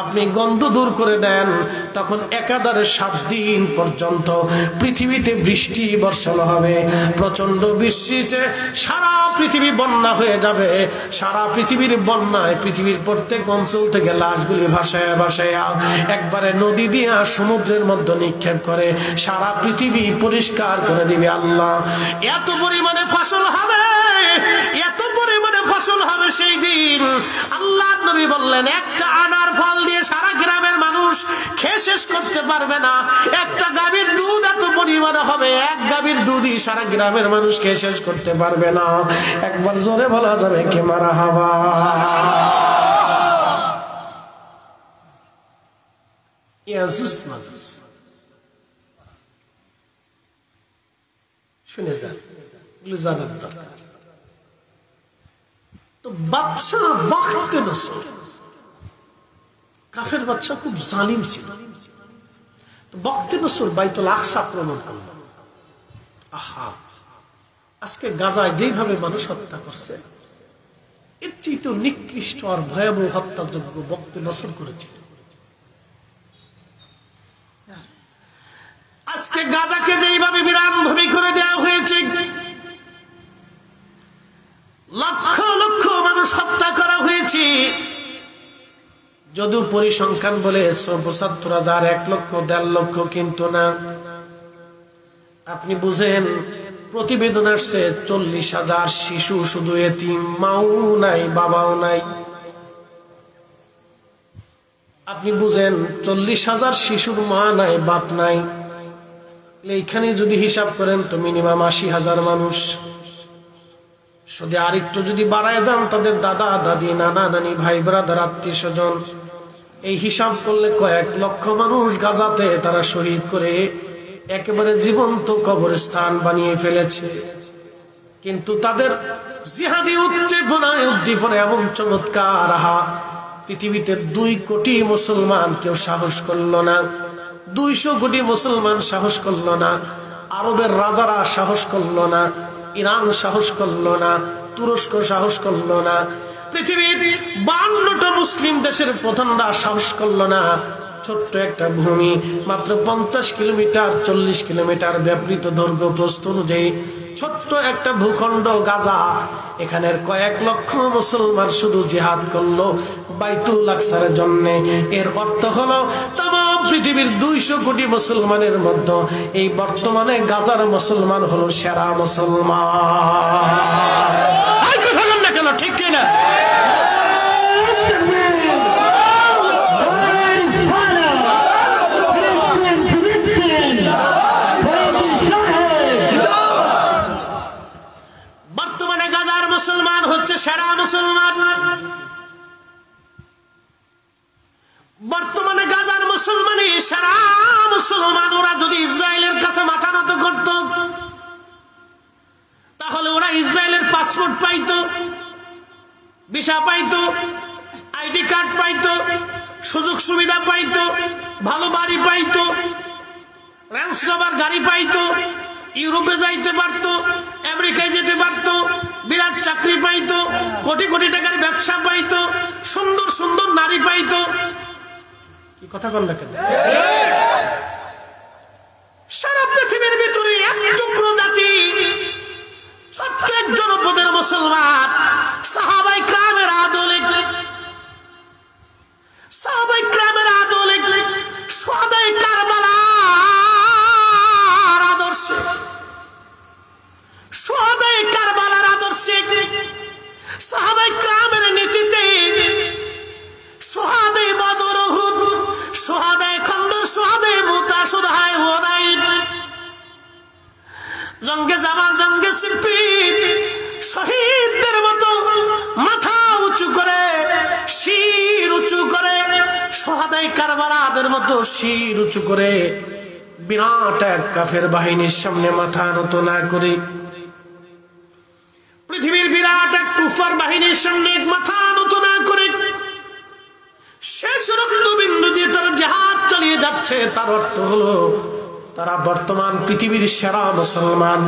আপনি গন্ধ দূর করে দেন। তখন একাধারে 7 দিন পর্যন্ত পৃথিবীতে বৃষ্টি বর্ষণ হবে। প্রচন্ড বৃষ্টিতে সারা পৃথিবী বন্যা হয়ে যাবে। সারা পৃথিবীর বন্যায় পৃথিবীর প্রত্যেক অঞ্চল থেকে লাশগুলি ভাসায় ভাসায় একবারে নদী দিয়ে সমুদ্রের মধ্যে নিক্ষেপ করে সারা পৃথিবী পরিষ্কার করে দিবে। আল্লাহ, এত পরিমাণে ফসল হবে, এত পরিমাণে ফসল হবে সেই দিন। আল্লাহ নবী বললেন, একটা আনার ফল দিয়ে সারা গ্রামের মানুষ খেয়ে শেষ করতে পারবে না। একটা গাভীর দুধ এত পরিমাণে হবে, এক গাভীর দুধই সারা গ্রামের মানুষ খেয়ে শেষ করতে পারবে না। একবার জোরে বলা যাবে কি মারহাবা। ইয়াজুজ মাজুজ শুনে যান, জানার দরকার। তো বাদশা বখতে নসর, কাফের বাদশা খুব জালিম ছিল। তো বখতে নসর বাইতুল আকসা আক্রমণ করল। আহা, আজকে গাজায় যেভাবে মানুষ হত্যা করছে, এর চেয়ে তো নিকৃষ্ট আর ভয়াবহ হত্যাযোগ্য বখতে নসর করেছিল। আজকে গাজাকে যেইভাবে বিরান ভূমি করে দেওয়া হয়েছে, লক্ষ লক্ষ মানুষ হত্যা করা হয়েছে। যদিও পরিসংখ্যান বলে ৭৫,০০০, ১ লক্ষ, ১.৫ লক্ষ, কিন্তু না। আপনি বুঝেন, প্রতিবেদন আসছে ৪০,০০০ শিশু শুধু এতিম, মাও নাই বাবাও নাই। আপনি বুঝেন ৪০,০০০ শিশুর মা নাই বাপ নাই। এইখানে যদি হিসাব করেন তো মিনিমাম ৮০,০০০ মানুষ। শুধু আরেকটু যদি বাড়ায় যান, তাদের দাদা দাদি, নানা নানি, ভাই ব্রাদার, আত্মীয় স্বজন, এই হিসাব করলে কয়েক লক্ষ মানুষ গাজাতে তারা শহীদ করে একেবারে জীবন্ত কবরস্থান বানিয়ে ফেলেছে। কিন্তু তাদের জিহাদি উদ্দীপনা এমন চমৎকার, আহা, পৃথিবীতে 2 কোটি মুসলমান কেউ সাহস করলো না, 200 কোটি মুসলমান সাহস করলো না, আরবের রাজারা সাহস করলো না, ইরান সাহস করলো না, তুরস্ক সাহস করলো না, পৃথিবীর 52টা মুসলিম দেশের প্রধানরা সাহস করলো না। ছোট্ট একটা ভূমি, মাত্র 50 কিলোমিটার 40 কিলোমিটার ব্যাপৃত দৈর্ঘ্য প্রস্থ অনুযায়ী ছোট্ট একটা ভূখণ্ড গাজা, এখানের কয়েক লক্ষ মুসলমান শুধু জিহাদ করলো বাইতুল আকসারের জন্য। এর অর্থ হলো तमाम পৃথিবীর 200 কোটি মুসলমানের মধ্যে এই বর্তমানে গাজার মুসলমান হলো সেরা মুসলমান। আর কথা বলেন না কেন, ঠিক কি না? বর্তমানে গাজার মুসলমান হচ্ছে সেরা মুসলমান। বর্তমানে গাজার মুসলমানই সেরা মুসলমান। ওরা যদি ইসরায়েলের কাছে মাথা নত করত তাহলে ওরা ইসরায়েলের পাসপোর্ট পাইতো, ভিসা পাইতো, আইডি কার্ড পাইতো, সুযোগ সুবিধা পাইতো, ভালো বাড়ি পাইতো, রেঞ্জ রোভার গাড়ি পাইতো, ইউরোপে যাইতে পারতো, আমেরিকায় যেতে পারতো, বিরাট চাকরি পাইতো, কোটি কোটি টাকার ব্যবসা পাইতো, সুন্দর সুন্দর নারী পাইতো। কি কথা বল না কেন? সারা পৃথিবীর ভিতরে এক টুকরো জাতি, ছোট্ট এক জনপদের মুসলমান, সাহাবায়ে কেরামের আদলে, সাহাবায়ে কেরামের আদলে, শুহাদায়ে কারবালার আদর্শে, শুহাদায়ে কারবালার আদর্শে, সাহাবায়ে কেরামের নীতিতে, শুহাদায়ে বদর, উহুদ, শুহাদায়ে খন্দর, শুহাদায়ে মুতা, শুহাদায়ে হুনাইন, জঙ্গে জামাল, জঙ্গে সিফফিন, শহীদদের মতো মাথা উঁচু করে, শির উঁচু করে, শুহাদায়ে কারবালাদের মতো শির উঁচু করে, বিরাট এক কাফের বাহিনীর সামনে মাথা নত না করে, পৃথিবীর বিরাট এক কুফার বাহিনীর সামনে মাথা নত না করে শেষ রক্তবিন্দু দিয়ে তারা জিহাদ চালিয়ে যাচ্ছে। তার অর্থ হলো তারা বর্তমান পৃথিবীর সেরা মুসলমান,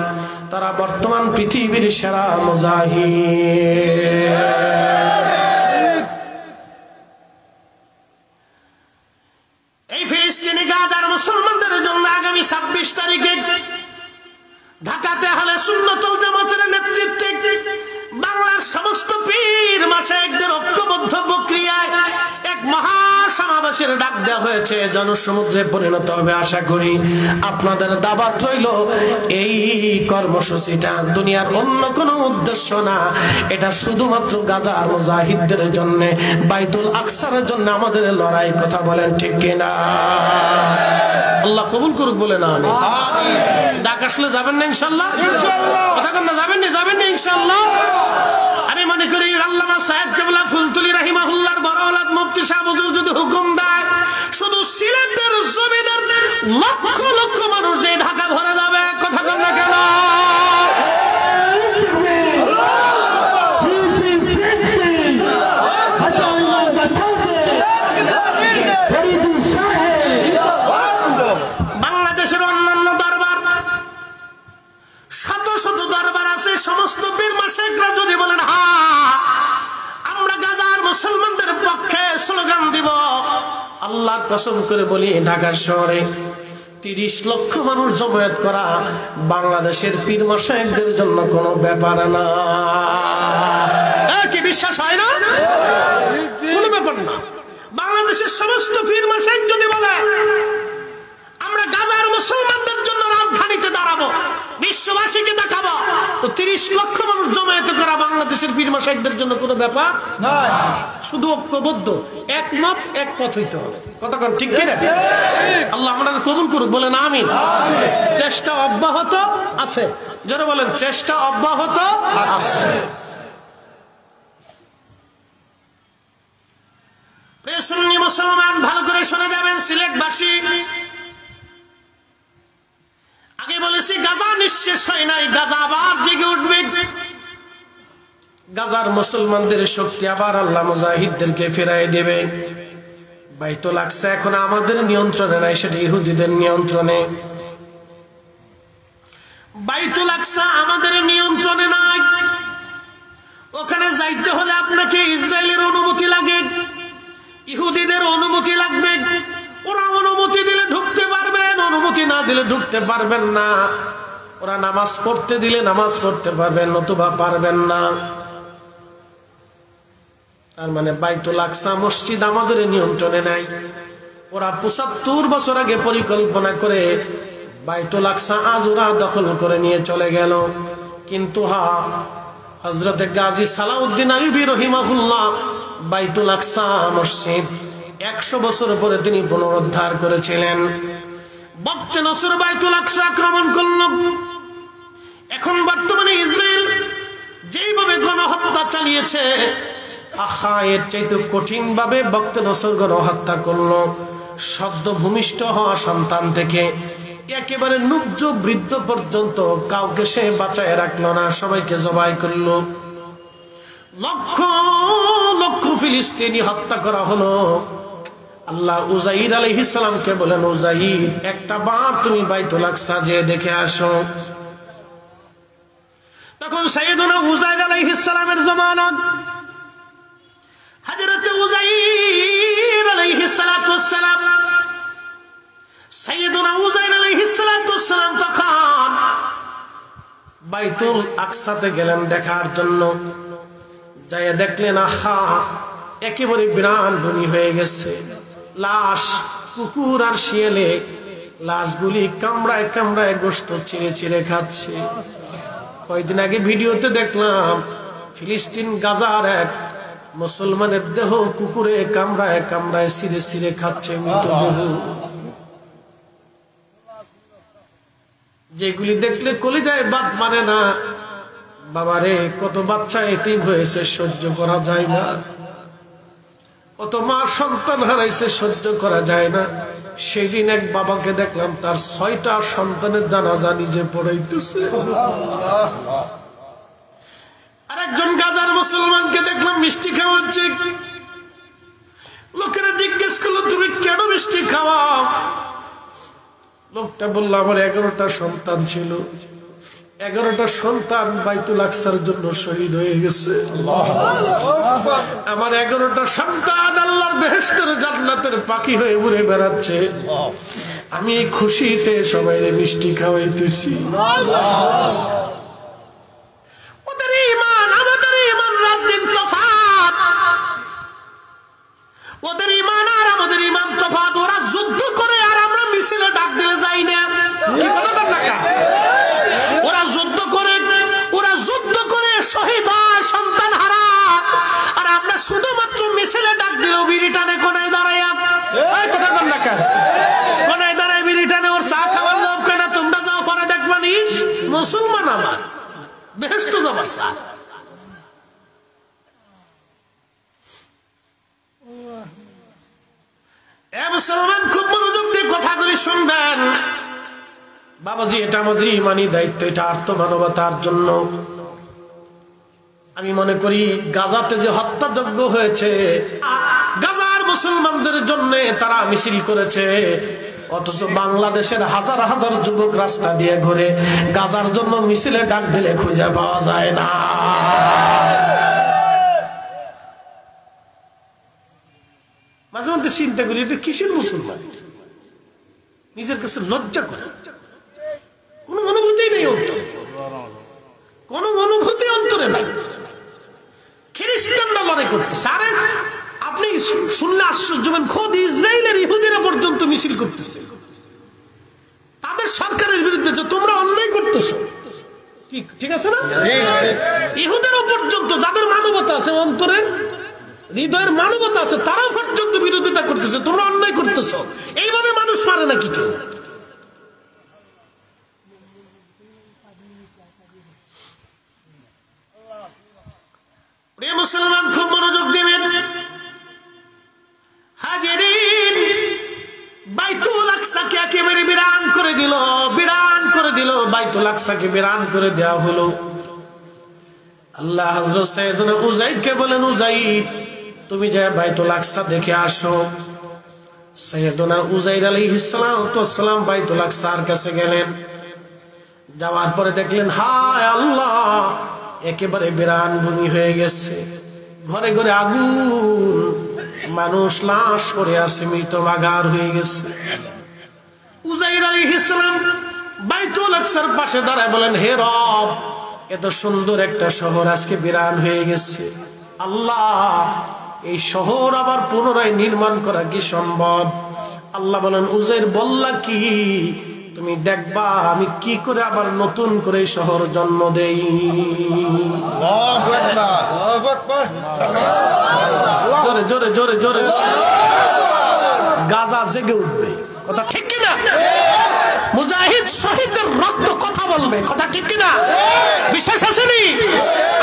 তারা বর্তমান পৃথিবীর সেরা মুজাহিদ। এই ফিলিস্তিনি গাজার মুসলমানদের জন্য আগামী 26 তারিখে ঢাকাতে আহলে সুন্নাত ওয়াল জামাতের নেতৃত্বে বাংলার সমস্ত পীর মাশায়েখদের ঐক্যবদ্ধ প্রক্রিয়ায় এক মহা সমাবেশের ডাক দেওয়া হয়েছে। জনসমুদ্রে পরিণত হবে আশা করি। আপনাদের দাওয়াত রইল। এই কর্মসূচিটা দুনিয়ার অন্য কোনো উদ্দেশ্য না, এটা শুধুমাত্র গাজার মুজাহিদদের জন্য, বাইতুল আকসার জন্য আমাদের লড়াই। কথা বলেন ঠিক কিনা? আল্লাহ কবুল করুক বলে না আমি ডাক আসলে যাবেন না ইনশাআল্লাহ? কথা কন না, যাবেন না? যাবেন না ইনশাআল্লাহ? আমি মনে করি আল্লামা সাহেব কেবলা ফুলতুলি রাহিমাহুল্লাহর বড় ওলাদ মুফতি সাহেব হুজুর যদি হুকুম দেয়, শুধু সিলেটের জমিনের লক্ষ লক্ষ মানুষ যে ঢাকা ভরে যাবে। কথা কন না কেন? বাংলাদেশের অন্যান্য দরবার, শত শত দরবার আছে, সমস্ত পীর মাশায়েখরা যদি বলেন হ্যাঁ আমরা গাজার মুসলমানদের পক্ষে স্লোগান দিব, আল্লাহর কসম করে বলি ঢাকা শহরে 30 লক্ষ মানুষ জমায়েত করা বাংলাদেশের পীর মাশায়েখদের জন্য কোনো ব্যাপার না। কি বিশ্বাস হয় না? কোনো ব্যাপার না। বাংলাদেশের সমস্ত পীর মাশায়েখ যদি বলে আমরা গাজার মুসলমানদের জন্য রাজধানীতে দাঁড়াবো, বিশ্ববাসীকে দেখাবো, তো 30 লক্ষ মানুষ জমায়েত করা বাংলাদেশের পীর মাশায়েখদের জন্য কোনো ব্যাপার না। শুধু ঐক্যবদ্ধ, একমত, এক পথ হইতে হবে। কতক্ষণ ঠিক কিনা? আল্লাহ আমাদের কবুল করুক, বলেন আমিন। চেষ্টা অব্যাহত আছে। যারা বলেন চেষ্টা অব্যাহত আছে। প্রিয় সুন্নি মুসলমান, ভালো করে শুনে যাবেন সিলেটবাসী। আগে বলেছি গাজা নিঃশেষ হয় নাই, গাজা আবার জেগে উঠবে। গাজার মুসলমানদের শক্তি আবার আল্লাহ মুজাহিদদেরকে ফিরাই দেবে। বাইতুল আকসা এখন আমাদের নিয়ন্ত্রণে নাই, সেটা ইহুদিদের নিয়ন্ত্রণে। বাইতুল আকসা আমাদের নিয়ন্ত্রণে নাই। ওখানে যাইতে হলে আপনাকে ইসরায়েলের অনুমতি লাগে, ইহুদিদের অনুমতি লাগবে। ওরা অনুমতি দিলে ঢুকতে পারবেন, অনুমতি না দিলে ঢুকতে পারবেন না। ওরা নামাজ পড়তে দিলে নামাজ পড়তে পারবেন, নতুবা পারবেন না। তার মানে বাইতুল আকসা মসজিদ আমাদের নিয়ন্ত্রণে নাই। ওরা ৭৫ বছর আগে পরিকল্পনা করে বাইতুল আকসা আজ ওরা দখল করে নিয়ে চলে গেল। কিন্তু হযরতে গাজী সালাউদ্দিন আইয়ুবী রাহিমাহুল্লাহ বাইতুল আকসা মসজিদ ১০০ বছর পরে তিনি পুনরুদ্ধার করেছিলেন। বক্তে নসর বাইতুল আকসা আক্রমণ করল। এখন বর্তমানে ইসরায়েল যেইভাবে গণহত্যা চালিয়েছে, এর চাইতে কঠিন ভাবে বক্তে নসর গণহত্যা করলো। সদ্য ভূমিষ্ঠ হওয়া সন্তান থেকে একেবারে নুব্জ বৃদ্ধ পর্যন্ত কাউকে সে বাঁচায় রাখলো না, সবাইকে জবাই করলো। লক্ষ লক্ষ ফিলিস্তিনি হত্যা করা হলো। আল্লাহ উজাইর আলাইহিস সালামকে বলেন, উজাইর একটা বার তুমি বাইতুল আকসা যেয়ে দেখে আসো। তখন সাইয়েদুনা উজাইর আলাইহিস সালামের জামানাত হযরত উজাইর আলাইহিস সালাতু ওয়াস সালাম, সাইয়েদুনা উজাইর আলাইহিস সালাতু ওয়াস সালাম তখন বাইতুল আকসাতে গেলেন দেখার জন্য। যাই দেখলেন একেবারে বিরান ভূমি হয়ে গেছে। লাশ, কুকুর আর শিয়ালে লাশগুলি কামড়ায় কামড়ায় গোশত চিরে চিরে খাচ্ছে। কয়েকদিন আগে ভিডিওতে দেখলাম ফিলিস্তিন গাজার এক মুসলমানের দেহ কুকুরে কামড়ায় কামড়ায় চিরে চিরে খাচ্ছে, মৃতদেহ। যেগুলি দেখলে কলিজায় বাত মানে না। বাবারে, কত বাচ্চা এতিম হয়েছে, সহ্য করা যায় না। কত মা সন্তান হারাইছে, সহ্য করা যায় না। সেদিন এক বাবাকে দেখলাম তার ৬টা সন্তানের জানাজা নিজে পড়াইতেছে। আর একজন গাজার মুসলমানকে দেখলাম মিষ্টি খাওয়াচ্ছে। লোকেরা জিজ্ঞেস করলো, তুমি কেন মিষ্টি খাওয়াও? লোকটা বলল, আমার 11টা সন্তান ছিল, 11টা সন্তান বাইতুল আকসার জন্য শহীদ হয়ে গেছে। আমার 11টা সন্তান আল্লাহর বেহেশতের জান্নাতের পাখি হয়ে উড়ে বেড়াচ্ছে। আমি এই খুশিতে সবাইরে মিষ্টি খাওয়াইতেছি। ওদের ঈমান আমাদের ঈমান রাত দিন তফাৎ। ওদের ঈমান আর আমাদের ঈমান তফাৎ। ওরা যুদ্ধ করে আর আমরা মিছিলে ডাক দিলে যাই না। কি কথা না? ওরা যুদ্ধ করে শহীদ হয়, সন্তান হারা, আর আমরা শুধুমাত্র মিছিলে ডাক দিলেও বিড়ি টানে কোনায় দাঁড়াইয়া। কথা কম না, কোনায় দাঁড়ায় বিড়ি টানে। ওর চা খাওয়ার লোভ কেনা, তোমরা যাও পরে দেখবা নিস মুসলমান আমার বেহেশত যাবার চা। মুসলমান খুব মনোযোগ দিয়ে কথাগুলি শুনবেন। বাবাজি, এটা আমাদের ইমানি দায়িত্ব, এটা আর্তমানবতার জন্য। আমি মনে করি গাজাতে যে হত্যাযজ্ঞ হয়েছে, গাজার মুসলমানদের জন্য তারা মিছিল করেছে, অথচ বাংলাদেশের হাজার হাজার যুবক রাস্তা দিয়ে ঘুরে গাজার জন্য মিছিলে ডাক দিলে খুঁজে পাওয়া যায় না। মাঝে মধ্যে চিন্তা করি, এটা কিসের মুসলমান? নিজের কাছে লজ্জা করে। কোন অনুভূতি নেই অন্তরে, কোন অনুভূতি অন্তরে নাই। খ্রিস্টানরা লড়াই করতেছে। আরে আপনি শুনলে আশ্চর্য হবেন, খোদ ইসরায়েলের ইহুদিরা পর্যন্ত মিছিল করতেছে তাদের সরকারের বিরুদ্ধে, যে তোমরা অন্যায় করতেছো। ঠিক আছে না? ইহুদেরও পর্যন্ত, যাদের মানবতা আছে অন্তরে, হৃদয়ের মানবতা আছে, তারাও পর্যন্ত বিরোধিতা করতেছে, তোমরা অন্যায় করতেছো। এইভাবে মানুষ মারে নাকি কেউ? প্রিয় মুসলমান, খুব মনোযোগ দিবেন। আকসাকে বিরান করে দেওয়া হলো। আল্লাহ হযরত সাইয়েদনা উযাইরকে বলেন, উযাইর তুমি যে বাইতুল আকসা দেখে আসো। সাইয়েদনা উযাইর আলাইহিস সালাম বাইতুল আকসার কাছে গেলেন। যাওয়ার পরে দেখলেন, হায় আল্লাহ, একেবারে বিরান ভূমি হয়ে গেছে, ঘরে ঘরে আগুন, মানুষ লাশ পড়ে আছে, মৃত বাগার হয়ে গেছে। উযাইর আলাইহিস সালাম বাইতুল আকসার পাশে দাঁড়ায় বলেন, হে রব, এত সুন্দর একটা শহর আজকে বিরান হয়ে গেছে, আল্লাহ এই শহর আবার পুনরায় নির্মাণ করা কি সম্ভব? আল্লাহ বলেন, উযাইর বললা কি? তুমি দেখবা আমি কি করে আবার নতুন করে শহর জন্ম দেই। আল্লাহু আকবার, আল্লাহু আকবার, জোরে জোরে জোরে জোরে গাজা জেগে উঠবে, কথা ঠিক কিনা? মুজাহিদ শহীদদের রক্ত কথা বলবে, কথা ঠিক কিনা? বিশ্বাস আসেনি?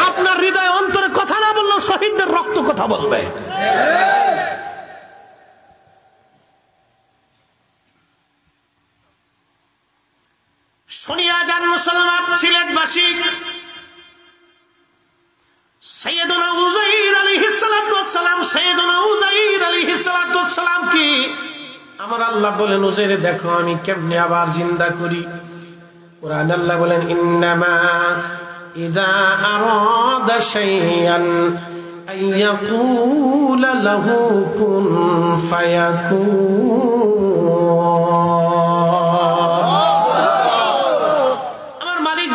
আপনার হৃদয় অন্তরে কথা না বললেও শহীদদের রক্ত কথা বলবে। শুনিয়া যান মুসলমান সিলেটবাসী, সাইয়েদনা উযাইর আলাইহিস সালাতু ওয়াস সালাম, সাইয়েদনা উযাইর আলাইহিস সালাতু ওয়াস সালাম কি আমার আল্লাহ বলেন, উযাইর দেখো আমি কেমনে আবার জিন্দা করি। কুরআন আল্লাহ বলেন, ইন্নামা ইযা আরাদা শাইআন আইয়াকুলা লাহু কুন ফায়াকুন।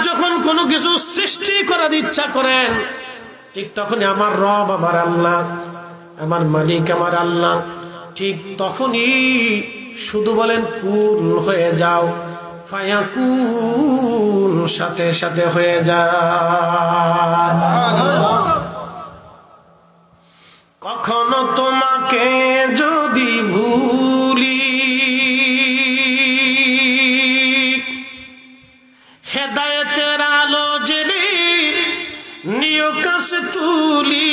যখন কোনো কিছু সৃষ্টি করার ইচ্ছা করেন, ঠিক তখনই আমার রব, আমার আল্লাহ, আমার মালিক, আমার আল্লাহ, ঠিক তখনই শুধু বলেন কুন হয়ে যাও, ফায়াকুন, সাথে সাথে হয়ে যায়। কখনো তোমাকে যদি ভুলি, হেদায়েতের আলো জেনে নিয় কাছে তুলি,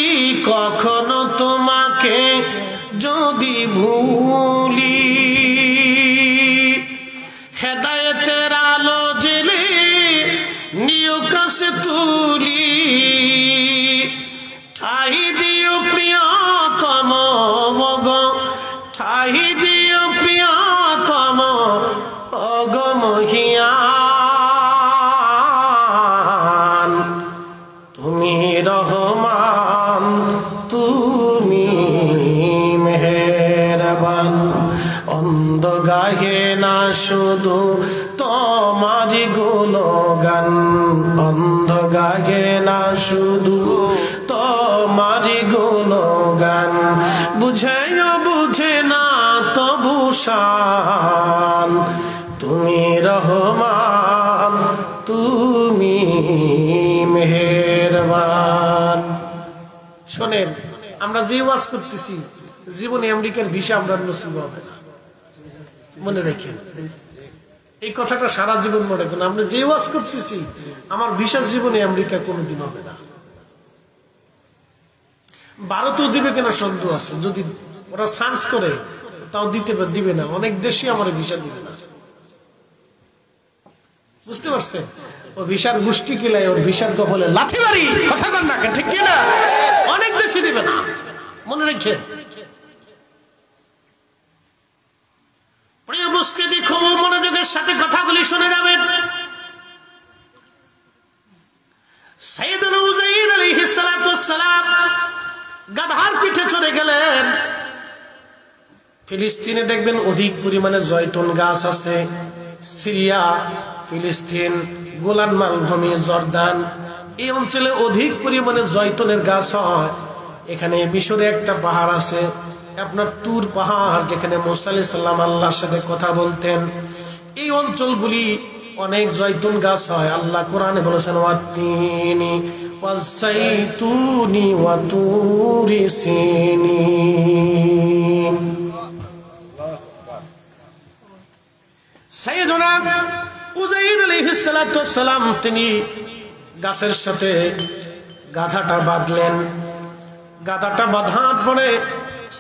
কখনো তোমাকে যদি ভুলি, হেদায়েতের আলো জেনে নিয় কাছে তুলি, ঠাই দিও প্রিয়তম মগ, ঠাই দিও প্রিয়তম অগমহিয়া, তুমি রহমান, তুমি মেহেরবান। অন্ধ গাহে না শুধু তোমারি গুণগান, অন্ধ গাহে না শুধু তোমারি গুণগান, বুঝেও বুঝে না তবু শান, তুমি রহমান, তুমি মেহেরবান। শোনেন, আমরা যে ওয়াজ করতেছি, জীবনে আমেরিকার ভিসা আমরা নসিব হবে না, মনে রেখেন এই কথাটা সারা জীবন মনে করেন। আমরা যে ওয়াজ করতেছি, আমার ভিসা জীবনে আমেরিকা কোনোদিন হবে না। ভারতেও দিবে কিনা সন্দেহ আছে, যদি ওরা সার্চ করে তাও দিবে না, অনেক দেশই আমার ভিসা দিবে না। বুঝতে পারছেন? ও ভিসার গোষ্ঠী কিলাই ওর ভিসার কপালে লাথি মারি, কথা কন না, ঠিক কিনা? অনেক দেশে দিবে না, মনে রেখে। প্রিয় উপস্থিতি, খুব মনোযোগের সাথে কথাগুলি শুনে যাবেন। সাইয়েদনা উযাইর আলাইহিস সালাতু ওয়াস সালাম গাধার পিঠে চড়ে গেলেন। ফিলিস্তিনে দেখবেন অধিক পরিমাণে জয়তুন গাছ আছে। সিরিয়া, ফিলিস্তিন, গোলান মালভূমি, জর্দান, এই অঞ্চলে অধিক পরিমাণে জয়তুনের গাছ হয়। এখানে মিশরে একটা পাহাড় আছে, আপনার তুর পাহাড়, যেখানে মুসা আলাইহিস সালাম আল্লাহর সাথে কথা বলতেন। এই অঞ্চলগুলি অনেক জয়তুন গাছ হয়। আল্লাহ কোরআনে বলেছেন, ওয়াত্তিনি ওয়াযাইতুনি ওয়া তুরি সিনিন। সাইয়েদনা উযাইর আলাইহিস সালাতু ওয়াস সালাম তিনি গাছের সাথে গাধাটা বাঁধলেন। গাধাটা বাঁধার পরে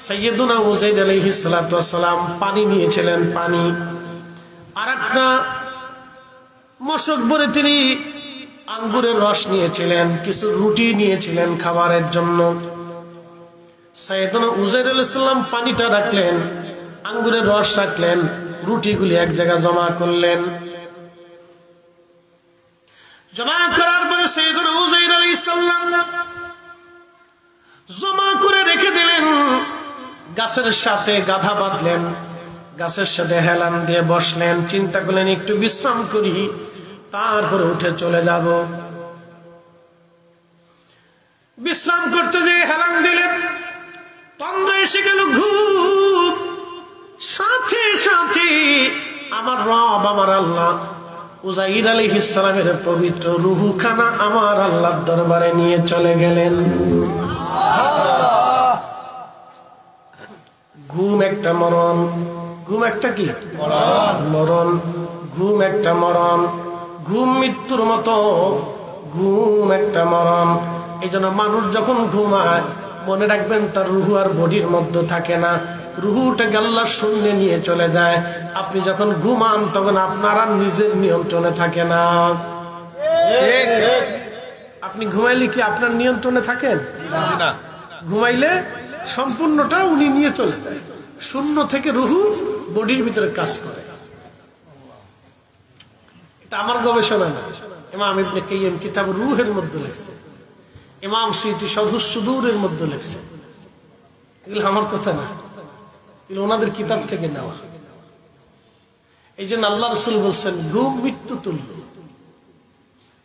সাইয়েদনা উযাইর আলাইহিস সালাতু ওয়াস সালাম পানি নিয়েছিলেন, পানি। আর একটা মশক ভরে তিনি আঙ্গুরের রস নিয়েছিলেন, কিছু রুটি নিয়েছিলেন খাবারের জন্য। সাইয়েদনা উজাইর আলাইহিস সালাম পানিটা রাখলেন, আঙ্গুরের রস রাখলেন, রুটিগুলি এক জায়গায় জমা করলেন। জমা করার পরে সাইয়েদনা উজাইর আলাইহিস সালাম জমা করে রেখে দিলেন। গাছের সাথে গাধা বাঁধলেন, গাছের সাথে হেলান দিয়ে বসলেন। চিন্তা করলেন একটু বিশ্রাম করি, তারপরে উঠে চলে যাব। বিশ্রাম করতে যেয়ে হেলান দিলেন, তন্দ্রা এসে গেল, ঘুম। সাথে সাথে আমার রব, আমার আল্লাহ উজাইর আলাইহিস সালামের পবিত্র রূহখানা আমার আল্লাহর দরবারে নিয়ে চলে গেলেন। ঘুম একটা মরণ, ঘুম একটা কি মরণ, ঘুম একটা মরণ, ঘুম মৃত্যুর মতো, ঘুম একটা মরণ। এই জন্য মানুষ যখন ঘুমায় মনে রাখবেন তার রুহু আর বডির মধ্যে থাকে না, রুহুটাকে আল্লাহর শূন্যে নিয়ে চলে যায়। আপনি যখন ঘুমান তখন আপনার আর নিজের নিয়ন্ত্রণে থাকে না। আপনি ঘুমাইলে কি আপনার নিয়ন্ত্রণে থাকেন? ঘুমাইলে সম্পূর্ণটা উনি নিয়ে চলে যায়, শূন্য থেকে রুহু বডির ভিতরে কাজ করে। এটা আমার গবেষণা না, ইমাম ইবনে কাইয়িম কিতাব রূহের মধ্যে লিখছে, ইমাম সুয়ুতী শরহুস সুদূরের মধ্যে লিখছে। এগুলো আমার কথা না, এগুলো ওনাদের কিতাব থেকে নেওয়া। এই জন্য আল্লাহ রাসূল বলছেন ঘুম মৃত্যু তুল্য।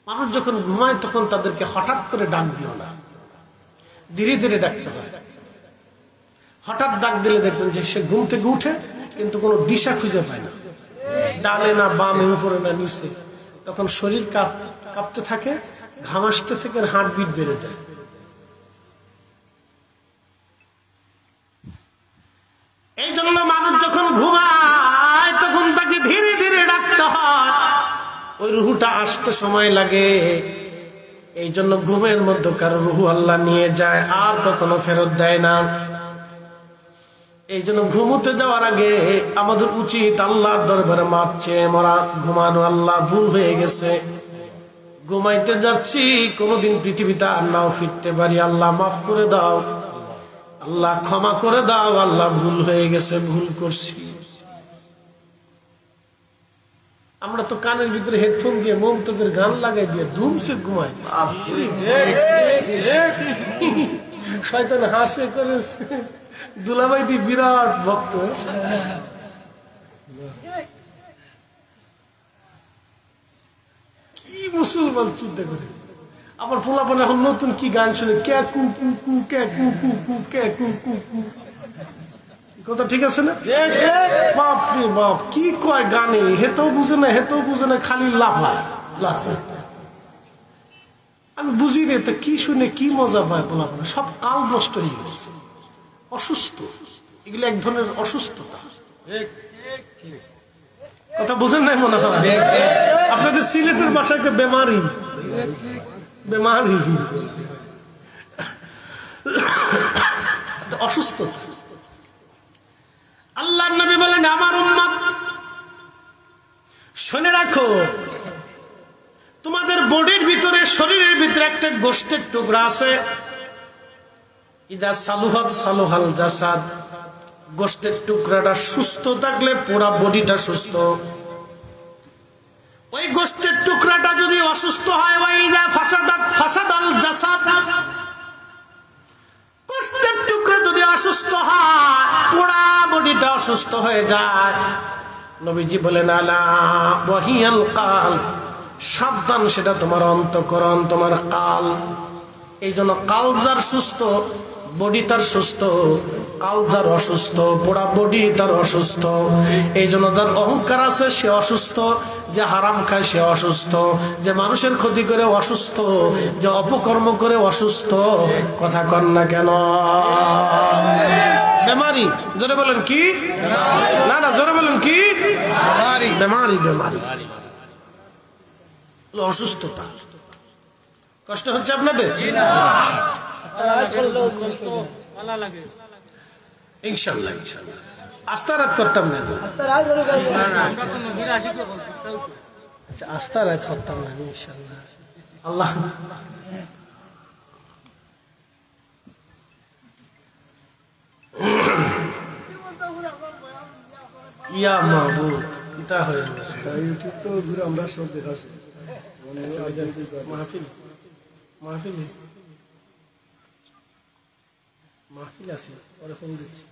মানুষ যখন ঘুমায় তখন তাদেরকে হঠাৎ করে ডাক দিও না, ধীরে ধীরে ডাকতে হয়। হঠাৎ ডাক দিলে দেখবেন যে সে ঘুম থেকে উঠে কিন্তু কোনো দিশা খুঁজে পায় না, ডানে না বামে, উপরে না নিচে। তখন শরীর কাঁপতে থাকে, ঘাম আসতে থেকে হার্টবিট বেড়ে যায়। এই জন্য মানুষ যখন ঘুমায় তখন তাকে ধীরে ধীরে ডাকতে হয়, ওই রুহুটা আসতে সময় লাগে। এই জন্য ঘুমের মধ্যে কারো রুহু আল্লাহ নিয়ে যায়, আর কখনো ফেরত দেয় না। এই জন্য ঘুমোতে যাওয়ার আগে আমাদের উচিত আল্লাহর দরবারে মাপ চেয়ে মরা। ঘুমানো আল্লাহ ভুল হয়ে গেছে, ঘুমাইতে যাচ্ছি, কোনোদিন পৃথিবীতে আর নাও ফিরতে পারি, আল্লাহ মাফ করে দাও, আল্লাহ ক্ষমা করে দাও, আল্লাহ ভুল হয়ে গেছে, ভুল করছি। আমরা তো কানের ভিতরে হেডফোন দিয়ে মমতাজের গান লাগাই দিয়ে ধুমসে ঘুমাই। শয়তান হাসে করে, দুলাভাই দি বিরাট ভক্ত। কি মুসলমান চিন্তা করে। আবার পোলাপান এখন নতুন কি গান শুনে, কে কু কু কু, কে কু কু কু, কে কু কু কু। কথা ঠিক আছে না? বাপ রে বাপ, কি কয় গানে, হেতেও বুঝে না, হেতেও বুঝে না, খালি লাফায় লাচা। আমি বুঝি রে, তা কি শুনে কি মজা পায় পোলাপান? সব কাল নষ্ট হয়ে গেছে, অসুস্থ। এগুলো এক ধরনের অসুস্থতা। কথা বুঝেন নাই মনে হয়? আপনাদের সিলেটের ভাষায় বেমারি, বেমারি, অসুস্থতা। আল্লাহর নবী বলেন আমার উম্মত শুনে রাখো, তোমাদের বডির ভিতরে, শরীরের ভিতরে একটা গোশতের টুকরা আছে, ইদা সালুহাত সালুহাল জাসাদ। গোশতের টুকরাটা সুস্থ থাকলে পুরা বডিটা সুস্থ। ওই গোশতের টুকরাটা যদি অসুস্থ হয়, ওয়াইদা ফাসাদাত ফাসাদাল জাসাদ। গোশতের টুকরা যদি অসুস্থ হয়, পুরা বডিটা অসুস্থ হয়ে যায়। নবীজি বলেন আলা ওয়াহিয়াল কালব, সাবধান, সেটা তোমার অন্তঃকরণ, তোমার কাল। এই জন্য কালব যার সুস্থ, বডি তার সুস্থ। কালব যার অসুস্থ, পুরা বডি তার অসুস্থ। এই জন্য যার অহংকার আছে সে অসুস্থ, যে হারাম খায় সে অসুস্থ, যে মানুষের ক্ষতি করে অসুস্থ, যে অপকর্ম করে অসুস্থ। কথা কন না কেন? বেমারি। জোরে বলেন কি? না না, জোরে বলেন কি? বেমারি, বেমারি, অসুস্থতা। কষ্ট হচ্ছে আপনাদের? ইনশাল্লাহ ইনশাল্লাহ। আস্তারাত করতাম না। আচ্ছা আস্থা রাত হতাম না ইনশাআল্লাহ আল্লাহ ইয়া মাবুদ কিতা হয়ে গেছে ইউটিউব তো ঘুরে আমরা সব দেখাচ্ছি মাহফিল মাহফিল মাহফিল আছে ওরকম দিচ্ছি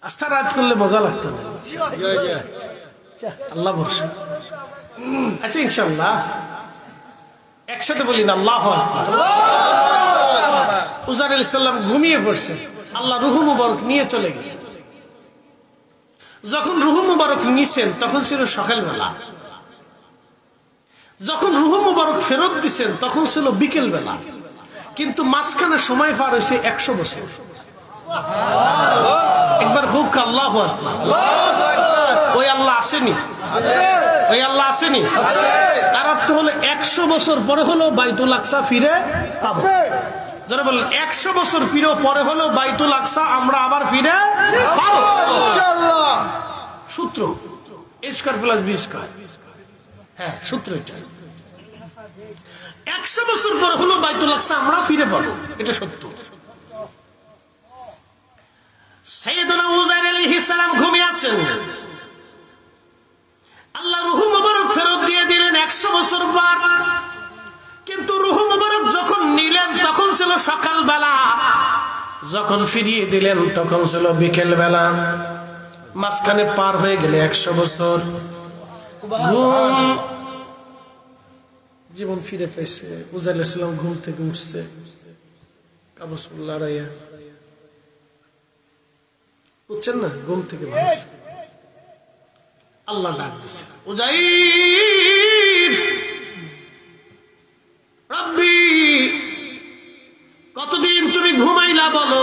আস্থা রাত করলে মজা লাগতো না আল্লাহ ভরসা আচ্ছা ইনশাআল্লাহ একসাথে বলি না আল্লাহু আকবার উজার আলাইহিস সালাম ঘুমিয়ে পড়ছে আল্লাহ রূহ মুবারক নিয়ে চলে গেছে যখন রূহ মুবারক নিছেন তখন ছিল সকালবেলা যখন রূহ মুবারক ফেরত দিছেন তখন ছিল বিকেল বেলা কিন্তু মাঝখানে সময় পার হয়েছে 100 বছর একবার হোক আল্লাহু আকবার ওই আল্লাহ আসেনি ওই আল্লাহ আসেনি তার অর্থ হলো 100 বছর পরে হলো বাইতুল আকসা ফিরে পাবো যারা বলেন 100 বছর পরে হলো বাইতুল আকসা আমরা আবার ফিরে পাবো ইনশাআল্লাহ সূত্র a² + b², হ্যাঁ সূত্র এটা 100 বছর পরে হলো বাইতুল আকসা আমরা ফিরে পাবো এটা সত্য সাইয়েদনা উযাইর আলাইহিস সালাম ঘুমিয়ে আছেন আল্লাহ রূহ মুবারক ফেরত দিয়ে দিলেন 100 বছর পর কিন্তু রূহ মুবারক যখন নিলেন তখন ছিল সকালবেলা যখন ফিরিয়ে দিলেন তখন ছিল বিকেল বেলা মাঝখানে পার হয়ে গেলে 100 বছর ঘুম জীবন ফিরে পেয়েছে উযাইর আলাইহিস সালাম ঘুম থেকে উঠছে কাবসুল্লাহ রাইয়া বুঝছেন না ঘুম থেকে ভাবছে আল্লাহ ডাক দিছে উযাইর রব্বি কতদিন তুমি ঘুমাইলা বলো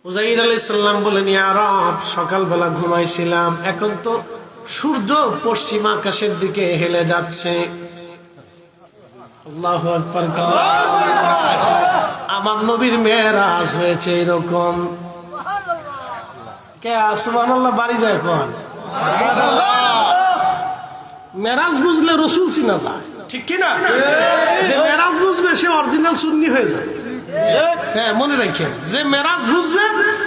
উযাইর আলাইহিস সালাম বলেন ইয়া রব সকালবেলা ঘুমাইছিলাম এখন তো সূর্য পশ্চিম আকাশের দিকে হেলে যাচ্ছে আল্লাহু আকবার আমার নবীর মেরাজ হয়েছে এরকম কে সুবহানাল্লাহ বাড়ি যায় এখন মেরাজ বুঝলে রাসূল চিনা যায় ঠিক কি না যে মেরাজ বুঝবে সে অরিজিনাল সুন্নি হয়ে যাবে হ্যাঁ মনে রাখেন যে মেরাজ বুঝবে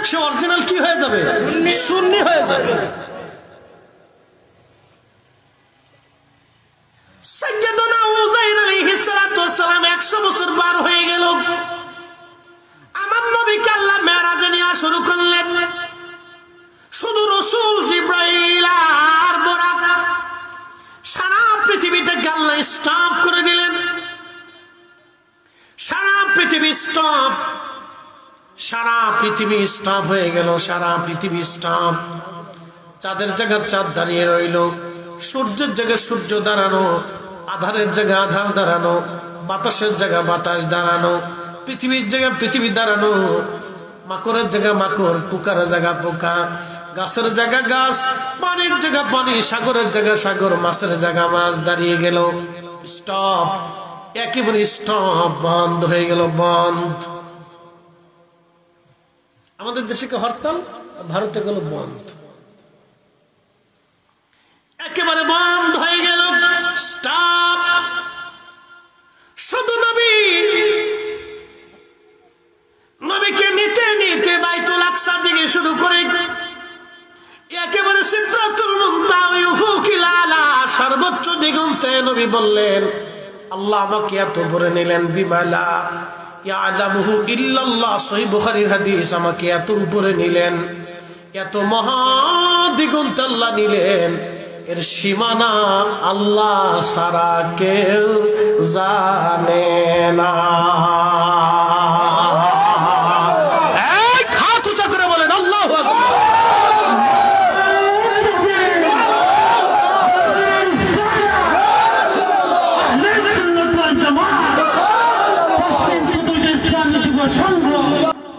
সে অরিজিনাল কি হয়ে যাবে সুন্নি হয়ে যাবে সাইয়্যিদুনা উযাইর আলাইহিস সালাতু ওয়াস সালাম 100 বছর পার হয়ে গেল আমার নবীকে আল্লাহ মেরাজে নিয়ে শুরু করলেন শুধু রাসূল জিবরাইল আর বুরাক সারা পৃথিবীটাকে আল্লাহ স্টপ করে দিলেন সারা পৃথিবী স্টপ সারা পৃথিবী স্টপ হয়ে গেল সারা পৃথিবী স্টপ চাঁদের জায়গায় চাঁদ দাঁড়িয়ে রইল সূর্যের জায়গায় সূর্য দাঁড়ানো আধারের জায়গায় আধার দাঁড়ানো বাতাসের জায়গায় বাতাস দাঁড়ানো পৃথিবীর জায়গায় পৃথিবী দাঁড়ানো মাকড়ের জায়গা মাকড় পোকার জায়গা পোকা গাছের জায়গা গাছ পানির জায়গা পানি সাগরের জায়গা সাগর মাছের জায়গা মাছ দাঁড়িয়ে গেল স্টপ একেবারে স্টপ বন্ধ হয়ে গেল বন্ধ আমাদের দেশে কি হরতাল ভারতে গেল বন্ধ একেবারে বন্ধ হয়ে গেল স্টপ শুধু নবীকে নিতে নিতে বাইতুল আকসা থেকে শুরু করে একেবারে সিদরাতুল মুনতাহা ওই উফুকিল আলা সর্বোচ্চ দিগন্তে নবী বললেন আল্লাহ আমাকে এত উপরে নিলেন বিমালা ইয়ালামুহু ইল্লাল্লাহ সহিহ বুখারীর হাদিস আমাকে এত উপরে নিলেন এত মহা দিগন্তে আল্লাহ নিলেন এর সীমানা আল্লাহ ছাড়া কেউ জানে না